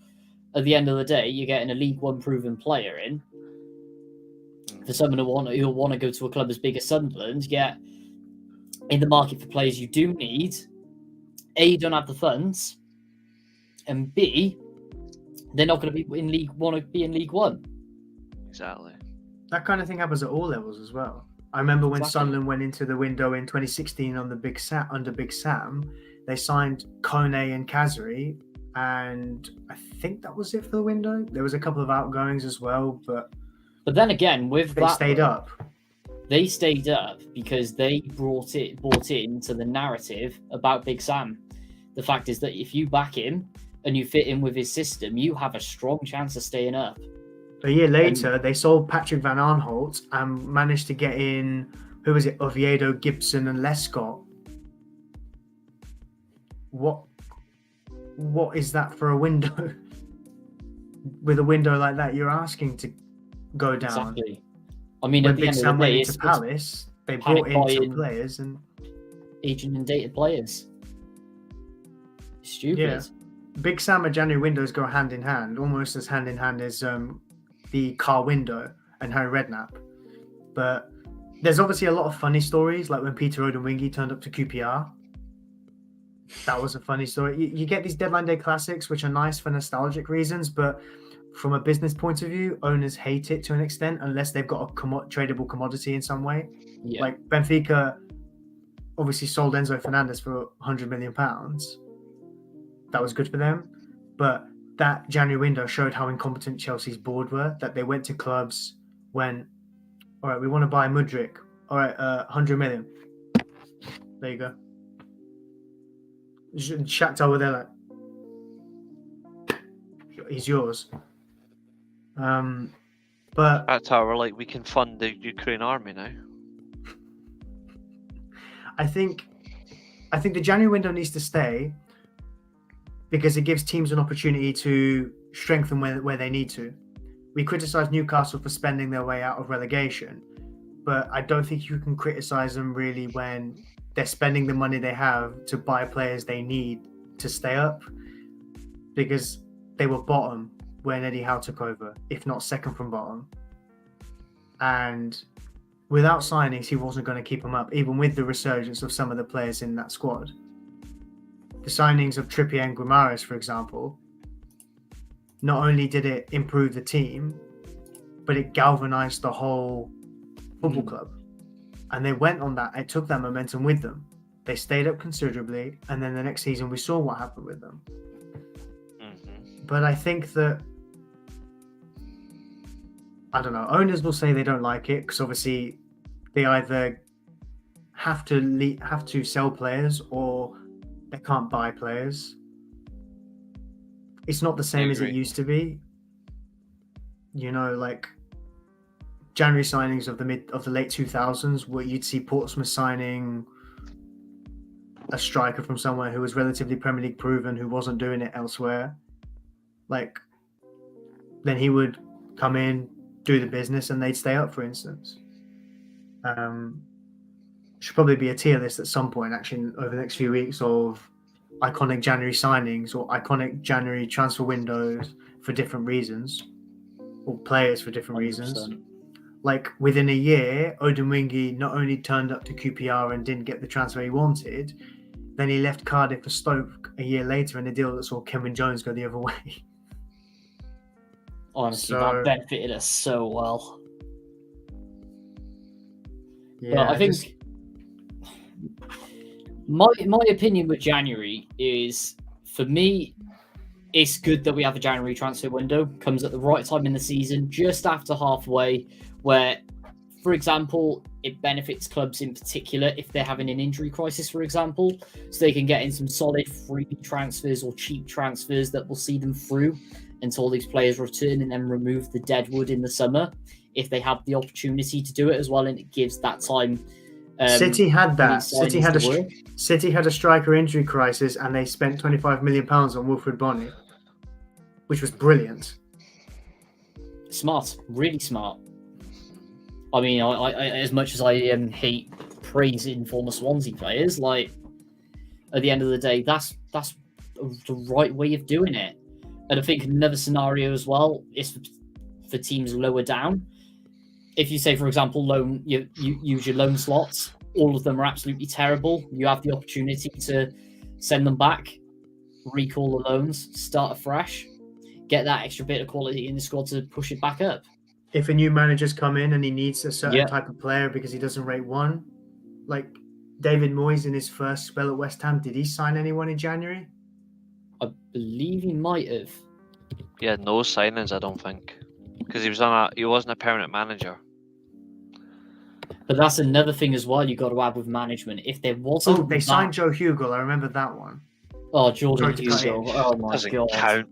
at the end of the day, you're getting a League One proven player in. For someone who'll want to go to a club as big as Sunderland, yet in the market for players you do need, A, you don't have the funds, and B, they're not going to be in League One. Exactly. That kind of thing happens at all levels as well. I remember when Sunderland went into the window in 2016 under Big Sam, they signed Kone and Kazri, and I think that was it for the window. There was a couple of outgoings as well, but then again, they stayed up. They stayed up because they brought into the narrative about Big Sam. The fact is that if you back him and you fit in with his system, you have a strong chance of staying up. A year later, they sold Patrick Van Aanholt and managed to get in, who was it, Oviedo, Gibson and Lescott. What is that for a window? With a window like that, you're asking to go down. Exactly. I mean, when at the Big end Sam of the went day, into Palace, they brought in some players and agent and dated players. Stupid. Yeah. Big Sam and January windows go hand in hand, almost as hand in hand as the car window and Harry Redknapp. But there's obviously a lot of funny stories, like when Peter Odemwingie turned up to QPR. That was a funny story. You get these deadline day classics, which are nice for nostalgic reasons, but from a business point of view, owners hate it to an extent unless they've got a tradable commodity in some way. Yeah. Like Benfica obviously sold Enzo Fernandez for £100 million. That was good for them. But that January window showed how incompetent Chelsea's board were, that they went to clubs when, all right, we want to buy Mudryk. All right, 100 million. There you go. Shakhtar were there like, he's yours. But Shakhtar were like, we can fund the Ukraine army now. I think the January window needs to stay because it gives teams an opportunity to strengthen where they need to. We criticise Newcastle for spending their way out of relegation, but I don't think you can criticise them really when they're spending the money they have to buy players they need to stay up, because they were bottom when Eddie Howe took over, if not second from bottom. And without signings, he wasn't going to keep them up, even with the resurgence of some of the players in that squad. The signings of Trippier and Guimaraes, for example, not only did it improve the team, but it galvanized the whole football club. And they went on that. It took that momentum with them. They stayed up considerably, and then the next season we saw what happened with them. Mm-hmm. But I think that, I don't know, owners will say they don't like it because obviously they either have to sell players or they can't buy players. It's not the same as it used to be. You know, like January signings of the late 2000s, where you'd see Portsmouth signing a striker from somewhere who was relatively Premier League proven, who wasn't doing it elsewhere. Like, then he would come in, do the business, and they'd stay up, for instance. Should probably be a tier list at some point, actually, over the next few weeks, of iconic January signings or iconic January transfer windows for different reasons, or players for different 100%. Reasons. like within a year, Odemwingie not only turned up to QPR and didn't get the transfer he wanted, then he left Cardiff for Stoke a year later in a deal that saw Kevin Jones go the other way. Honestly, that benefited us so well. Yeah, but I think my opinion with January is, for me, it's good that we have a January transfer window. Comes at the right time in the season, just after halfway, where, for example, it benefits clubs in particular if they're having an injury crisis, for example, so they can get in some solid free transfers or cheap transfers that will see them through until these players return, and then remove the deadwood in the summer if they have the opportunity to do it as well, and it gives that time. City had that. City had a striker injury crisis, and they spent £25 million on Wilfred Bonny, which was brilliant. Smart, really smart. I mean, I as much as I hate praising former Swansea players, like, at the end of the day, that's the right way of doing it. And I think another scenario as well is for teams lower down. If you say, for example, you use your loan slots, all of them are absolutely terrible. You have the opportunity to send them back, recall the loans, start afresh, get that extra bit of quality in the squad to push it back up. If a new manager's come in and he needs a certain type of player because he doesn't rate one, like David Moyes in his first spell at West Ham, did he sign anyone in January? I believe he might have. Yeah, no signings, I don't think, because he wasn't a permanent manager. But that's another thing as well you got to add with management. If there wasn't, they signed Joe Hugel. I remember that one. Oh, Jordan Hugel. Oh my god, count.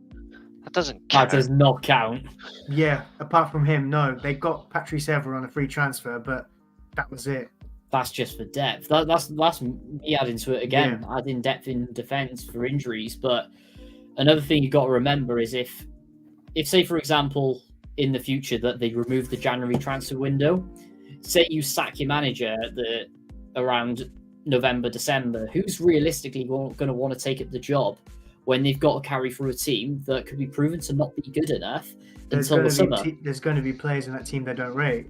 That doesn't count. That does not count. Yeah, apart from him, no. They got Patrice Evra on a free transfer, but that was it. That's just for depth. That's me adding to it again, adding depth in defence for injuries. But another thing you got to remember is if say, for example, in the future that they remove the January transfer window, say you sack your manager around November, December, who's realistically going to want to take up the job when they've got to carry through a team that could be proven to not be good enough until the summer? There's going to be players in that team that don't rate.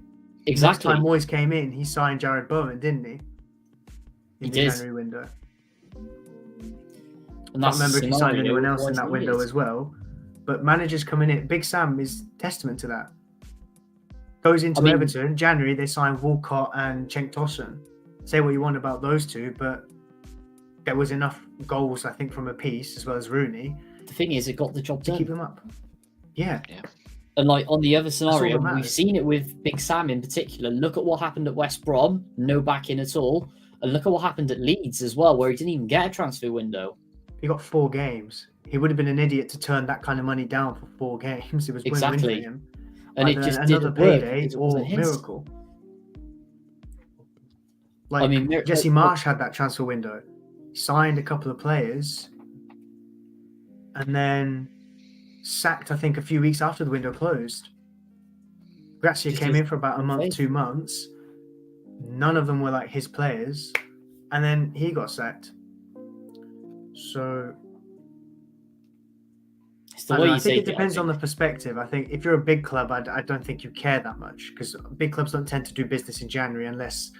Exactly. Next time Moyes came in, he signed Jared Bowen, didn't he? In the January window. And I can't remember if he signed anyone else in that window as well. But managers coming in, Big Sam is testament to that. Goes into Everton, January, they sign Walcott and Cenk Tosun. Say what you want about those two, but there was enough goals, I think, from a piece, as well as Rooney. The thing is, it got the job done. To keep them up. Yeah. And like on the other scenario, we've seen it with Big Sam in particular. Look at what happened at West Brom, no backing at all. And look at what happened at Leeds as well, where he didn't even get a transfer window. He got 4 games. He would have been an idiot to turn that kind of money down for 4 games. It was win-win for him. And it just another didn't payday work. or miracle. Like Jesse Marsh had that transfer window. He signed a couple of players and then sacked, I think, a few weeks after the window closed. Gracia came in for about a month, 2 months. None of them were like his players. And then he got sacked. So I think it depends on the perspective. I think if you're a big club, I don't think you care that much, because big clubs don't tend to do business in January unless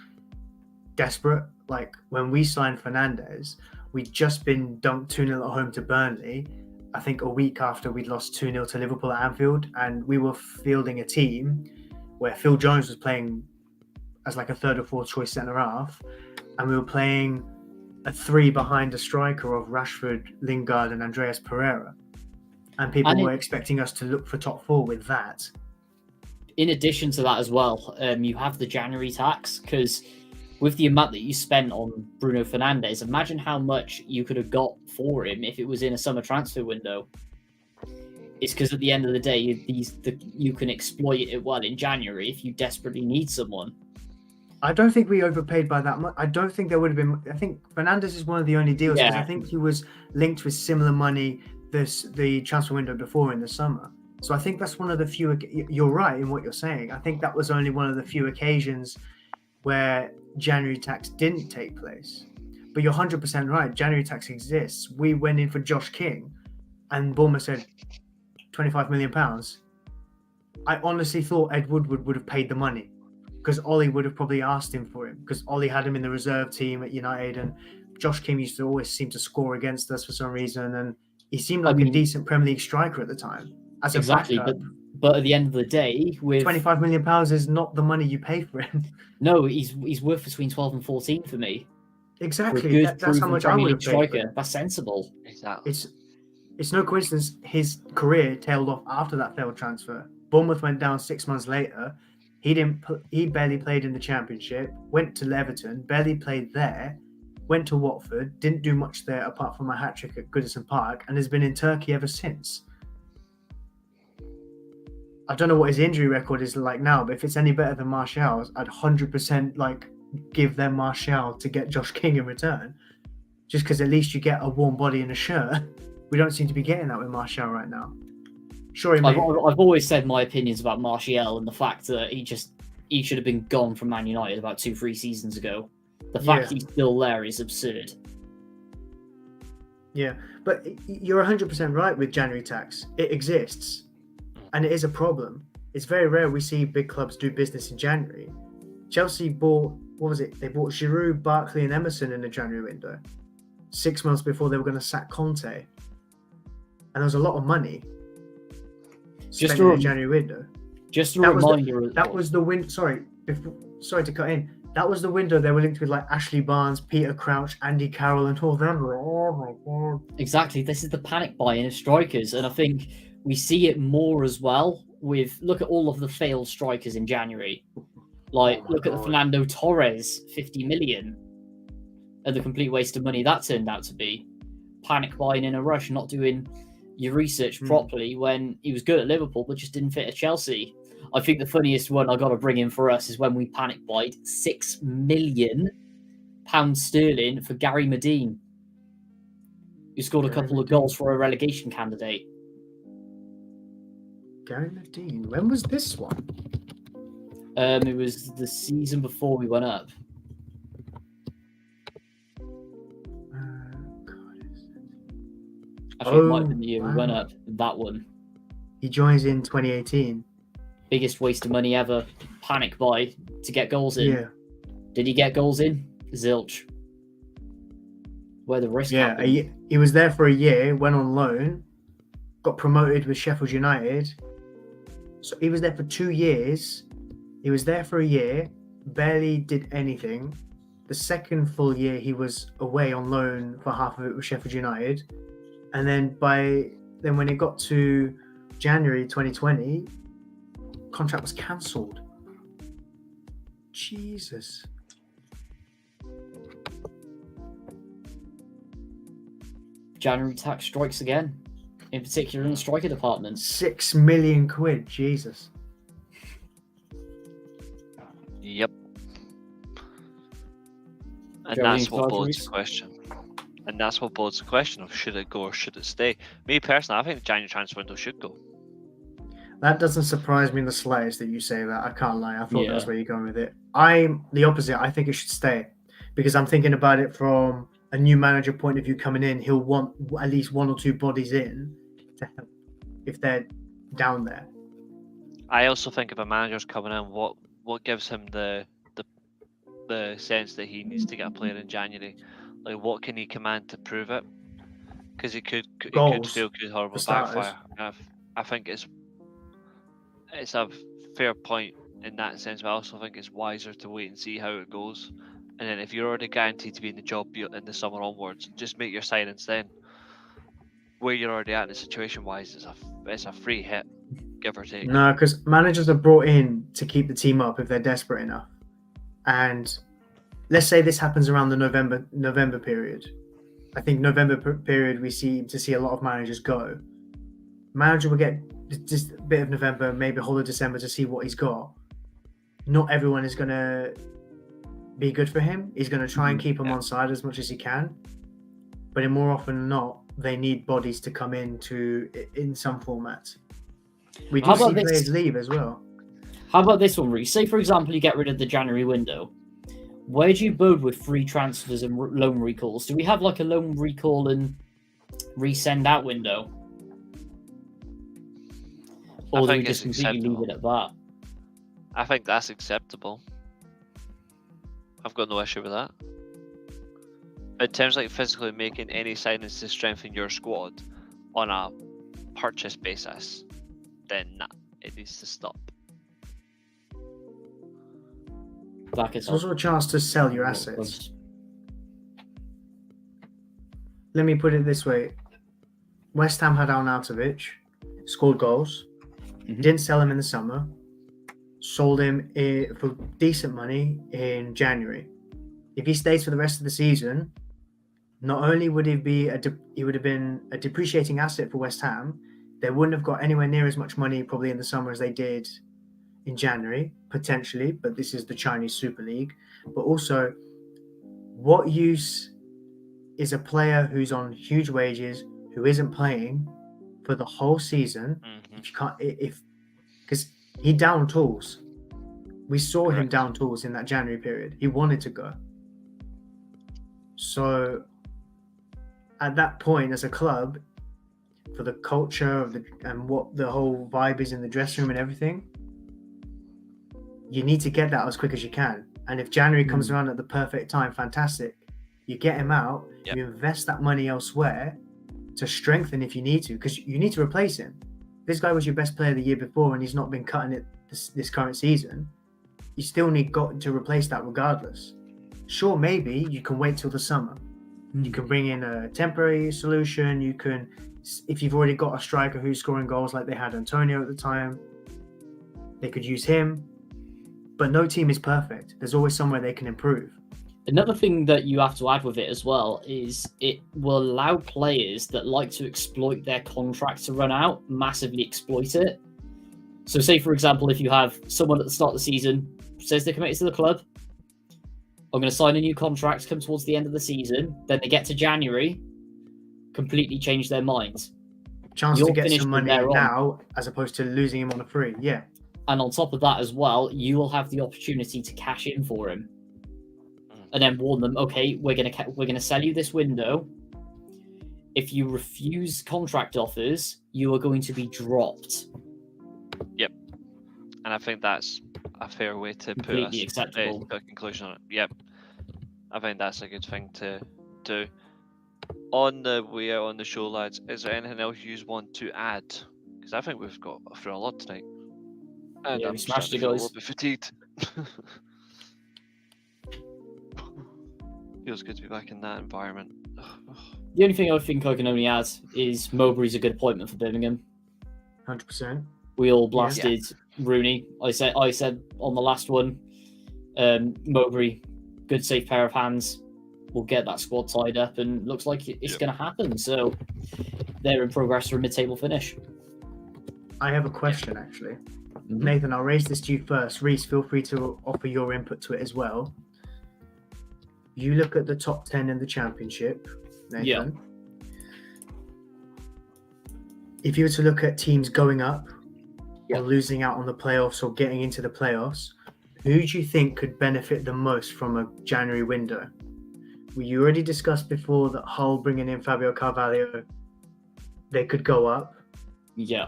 desperate. Like when we signed Fernandes, we'd just been dunked 2-0 at home to Burnley, I think a week after we'd lost 2-0 to Liverpool at Anfield, and we were fielding a team where Phil Jones was playing as like a third or fourth choice centre-half, and we were playing a 3 behind a striker of Rashford, Lingard and Andreas Pereira. And people were expecting us to look for top 4 with that. In addition to that as well, you have the January tax, because with the amount that you spent on Bruno Fernandes, imagine how much you could have got for him if it was in a summer transfer window. It's because at the end of the day, you can exploit it well in January if you desperately need someone. I don't think we overpaid by that much. I don't think there would have been. I think Fernandes is one of the only deals, because I think he was linked with similar money the transfer window before in the summer. So I think that's one of the few. You're right in what you're saying. I think that was only one of the few occasions where January tax didn't take place. But you're 100% right. January tax exists. We went in for Josh King, and Bournemouth said £25 million. I honestly thought Ed Woodward would have paid the money. because Ollie would have probably asked him for him, because Ollie had him in the reserve team at United, and Josh King used to always seem to score against us for some reason, and he seemed like a decent Premier League striker at the time. As a backup. But at the end of the day, with £25 million is not the money you pay for him. No, he's worth between 12 and 14 for me. Exactly. That's how much I would have paid striker. for him. That's sensible. Exactly. It's no coincidence his career tailed off after that failed transfer. Bournemouth went down 6 months later. He barely played in the Championship. Went to Everton, barely played there. Went to Watford, didn't do much there apart from a hat trick at Goodison Park, and has been in Turkey ever since. I don't know what his injury record is like now, but if it's any better than Martial's, I'd 100% give them Martial to get Josh King in return. Just because at least you get a warm body and a shirt. We don't seem to be getting that with Martial right now. Sure, I've always said my opinions about Martial and the fact that he should have been gone from Man United about 2-3 seasons ago. The fact he's still there is absurd. Yeah, but you're 100% right with January tax. It exists. And it is a problem. It's very rare we see big clubs do business in January. Chelsea bought, what was it? They bought Giroud, Barkley and Emerson in the January window. 6 months before they were going to sack Conte. And there was a lot of money spent in the January window. Just a reminder. That was the window. Sorry to cut in. That was the window they were linked with, like Ashley Barnes, Peter Crouch, Andy Carroll and all them. Oh my God. Exactly. This is the panic buying of strikers. And I think we see it more as well with, look at all of the failed strikers in January. Look at the Fernando Torres, 50 million. And the complete waste of money that turned out to be. Panic buying in a rush, not doing your research properly when he was good at Liverpool, but just didn't fit at Chelsea. I think the funniest one I got to bring in for us is when we panic buyed £6 million for Gary Medine, who scored a couple of goals for a relegation candidate. Gary Medine. When was this one? It was the season before we went up. I think it might have been the year we went up. That one. He joins in 2018. Biggest waste of money ever. Panic buy to get goals in. Yeah. Did he get goals in? Zilch. Where the risk happened. He was there for a year, went on loan, got promoted with Sheffield United. So he was there for 2 years. He was there for a year, barely did anything. The second full year he was away on loan for half of it with Sheffield United. And then when it got to January 2020, contract was cancelled. Jesus. January tax strikes again, in particular in the striker department. £6 million, Jesus. Yep. And that's what bodes the question. And that's what bodes the question of should it go or should it stay. Me personally, I think the January transfer window should go. That doesn't surprise me in the slightest that you say that. I can't lie. I thought that's where you're going with it. I'm the opposite. I think it should stay because I'm thinking about it from a new manager point of view coming in. He'll want at least 1 or 2 bodies in to help if they're down there. I also think if a manager's coming in, what gives him the sense that he needs to get a player in January? Like, what can he command to prove it? Because he could feel good, horrible backfire. I think it's a fair point in that sense, but I also think it's wiser to wait and see how it goes. And then if you're already guaranteed to be in the job in the summer onwards, just make your signings then. Where you're already at in the situation-wise, it's a free hit, give or take. No, because managers are brought in to keep the team up if they're desperate enough. And let's say this happens around the November period. I think November period we see a lot of managers go. Manager will get just a bit of November, maybe a whole of December to see what he's got. Not everyone is going to be good for him. He's going to try and keep him on side as much as he can. But more often than not, they need bodies to come in some format. We do see players leave as well. How about this one, Reece? Say, for example, you get rid of the January window. Where do you bode with free transfers and loan recalls? Do we have like a loan recall and resend out window? Or do we just completely leave it at that? I think that's acceptable. I've got no issue with that. In terms of like physically making any signings to strengthen your squad on a purchase basis, then nah, it needs to stop. Back It's also a chance to sell your assets. Let me put it this way. West Ham had Arnautovic, scored goals, didn't sell him in the summer, sold him for decent money in January. If he stays for the rest of the season, not only would he would have been a depreciating asset for West Ham, they wouldn't have got anywhere near as much money probably in the summer as they did in January, potentially, but this is the Chinese Super League. But also, what use is a player who's on huge wages, who isn't playing for the whole season, if you can't, because he downed tools. We saw him down tools in that January period. He wanted to go. So at that point, as a club, for the culture of and what the whole vibe is in the dressing room and everything, you need to get that as quick as you can. And if January comes around at the perfect time, fantastic. You get him out, you invest that money elsewhere to strengthen if you need to, because you need to replace him. This guy was your best player the year before and he's not been cutting it this current season. You still need to replace that regardless. Sure, maybe you can wait till the summer. You can bring in a temporary solution. You can, if you've already got a striker who's scoring goals like they had Antonio at the time, they could use him. But no team is perfect. There's always somewhere they can improve. Another thing that you have to add with it as well is it will allow players that like to exploit their contract to run out, massively exploit it. So say, for example, if you have someone at the start of the season says they're committed to the club, I'm going to sign a new contract, come towards the end of the season, then they get to January, completely change their minds. Chance to get some money now as opposed to losing him on a free, yeah. And on top of that as well, you will have the opportunity to cash in for him. And then warn them, okay, we're gonna sell you this window. If you refuse contract offers, you are going to be dropped. Yep. And I think that's a fair way to put a conclusion on it. Yep. I think that's a good thing to do. On the way out on the show, lads, is there anything else you want to add? Because I think we've got through a lot tonight. And yeah, I'm we smashed it, a guys. little bit fatigued. Feels good to be back in that environment. The only thing I think I can only add is Mowbray's a good appointment for Birmingham. 100%. We all blasted Rooney. I said on the last one, Mowbray, good safe pair of hands. We'll get that squad tied up, and looks like it's going to happen. So they're in progress for a mid-table finish. I have a question, actually. Nathan, I'll raise this to you first. Reece, feel free to offer your input to it as well. You look at the top 10 in the championship, Nathan. Yeah. If you were to look at teams going up or losing out on the playoffs or getting into the playoffs, who do you think could benefit the most from a January window? You already discussed before that Hull bringing in Fabio Carvalho, they could go up. Yeah.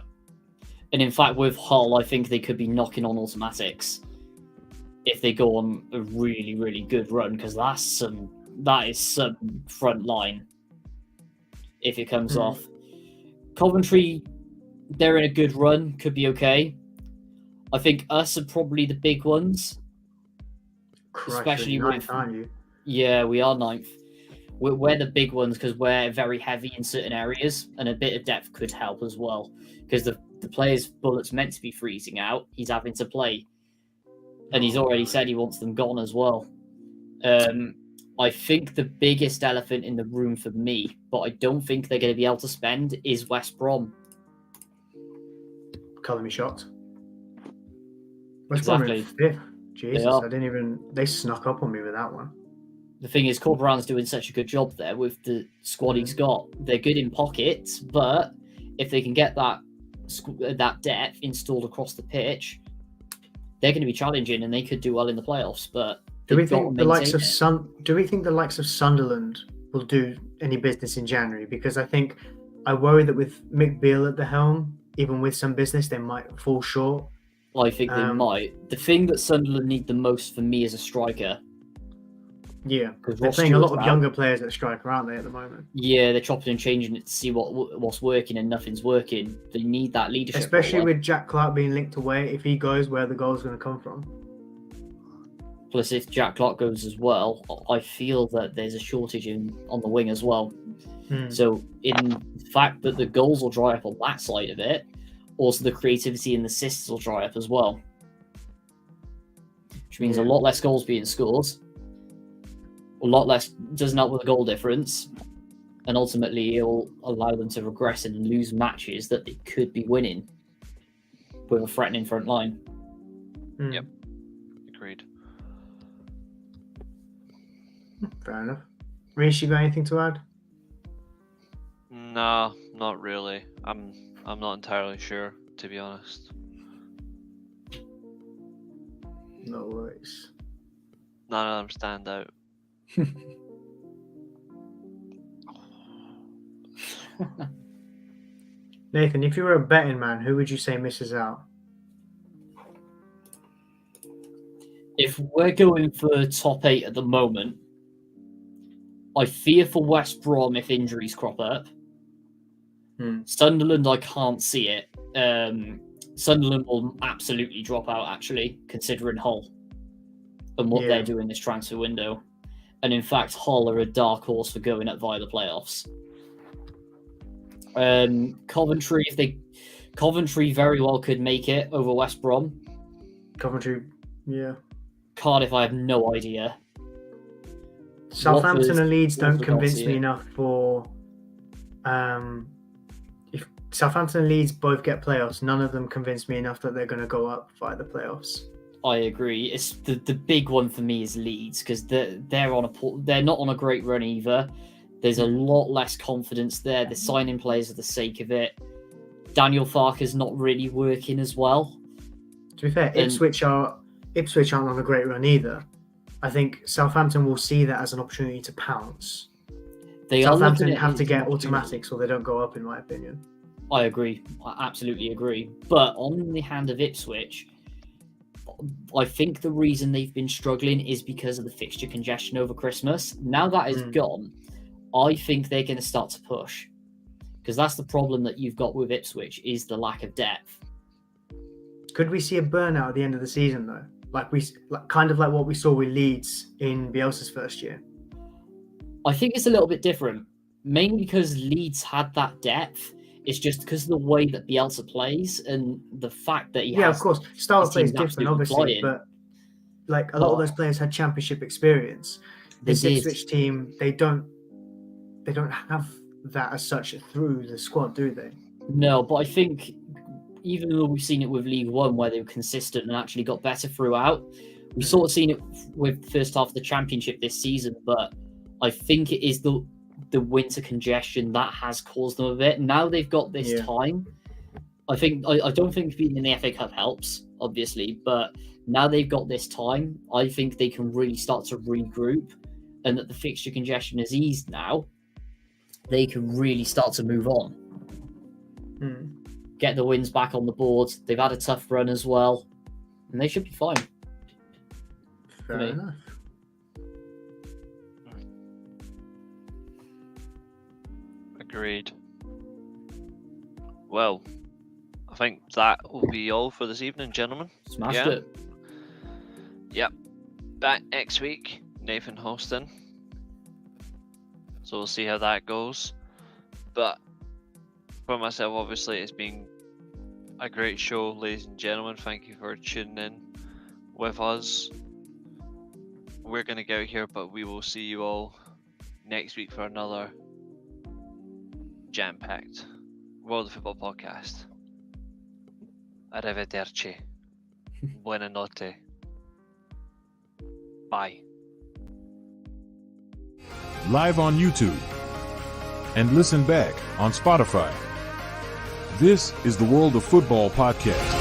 And in fact, with Hull, I think they could be knocking on automatics if they go on a really, really good run, because that is some front line if it comes off. Coventry, they're in a good run, could be okay. I think us are probably the big ones. Christ, especially ninth, aren't you? Yeah, we are ninth. We're the big ones because we're very heavy in certain areas, and a bit of depth could help as well, because the player's bullet's meant to be freezing out. He's having to play. And he's already said he wants them gone as well. I think the biggest elephant in the room for me, but I don't think they're going to be able to spend, is West Brom. Colour me shocked. West Brom in fifth. Jesus, they snuck up on me with that one. The thing is, Corberan's doing such a good job there with the squad he's got. They're good in pockets, but if they can get that depth installed across the pitch, they're going to be challenging, and they could do well in the playoffs. But do we think the likes of Sunderland will do any business in January? Because I worry that with Mick Beale at the helm, even with some business, they might fall short. I think they might. The thing that Sunderland need the most for me is a striker. Yeah, 'Cause they're Ross playing a lot Stewart's of out. younger players at striker, aren't they, at the moment? Yeah, they're chopping and changing it to see what's working, and nothing's working. They need that leadership. Especially role, with Jack Clark being linked away. If he goes, where the goal's going to come from? Plus, if Jack Clark goes as well, I feel that there's a shortage on the wing as well. So, in the fact that the goals will dry up on that side of it, also the creativity and the assists will dry up as well. Which means a lot less goals being scored, a lot less doesn't help with the goal difference, and ultimately it will allow them to regress and lose matches that they could be winning with a threatening front line. Yep. Agreed. Fair enough. Reece, you got anything to add? No, not really. I'm not entirely sure, to be honest. No worries. None of them stand out. Nathan, if you were a betting man, who would you say misses out? If we're going for top 8 at the moment, I fear for West Brom if injuries crop up. Sunderland, I can't see it. Sunderland will absolutely drop out, actually, considering Hull and what they're doing this transfer window. And in fact, Hull are a dark horse for going up via the playoffs. Coventry very well could make it over West Brom. Coventry, yeah. Cardiff, I have no idea. Southampton and Leeds don't Watford convince don't see me it. enough for. If Southampton and Leeds both get playoffs, none of them convince me enough that they're going to go up via the playoffs. I agree. It's the big one for me is Leeds because they're not on a great run either. There's a lot less confidence there. They're signing players for the sake of it. Daniel Farker's not really working as well. To be fair, Ipswich aren't on a great run either. I think Southampton will see that as an opportunity to pounce. Southampton have to get automatics or they don't go up, in my opinion. I agree. I absolutely agree. But on the hand of Ipswich, I think the reason they've been struggling is because of the fixture congestion over Christmas. Now that is gone, I think they're going to start to push. Because that's the problem that you've got with Ipswich is the lack of depth. Could we see a burnout at the end of the season, though? Kind of like what we saw with Leeds in Bielsa's first year? I think it's a little bit different. Mainly because Leeds had that depth. It's just because of the way that Bielsa plays and the fact that he has... Yeah, of course. Style of play is team's different, absolutely obviously, but a lot of those players had championship experience. This Ipswich team, they don't have that as such through the squad, do they? No, but I think even though we've seen it with League One where they were consistent and actually got better throughout, we've sort of seen it with the first half of the Championship this season, but I think it is the winter congestion that has caused them a bit. Now they've got this time. I don't think being in the FA Cup helps, obviously, but now they've got this time, I think they can really start to regroup, and that the fixture congestion has eased now, they can really start to move on. Get the wins back on the board. They've had a tough run as well, and they should be fine. Fair enough. Agreed. Well, I think that will be all for this evening, gentlemen. Smashed it. Yep. Back next week, Nathan hosting. So we'll see how that goes. But for myself, obviously, it's been a great show, ladies and gentlemen. Thank you for tuning in with us. We're going to get out here, but we will see you all next week for another jam-packed World of Football podcast. Arrivederci. Buonanotte. Bye. Live on YouTube. And listen back on Spotify. This is the World of Football podcast.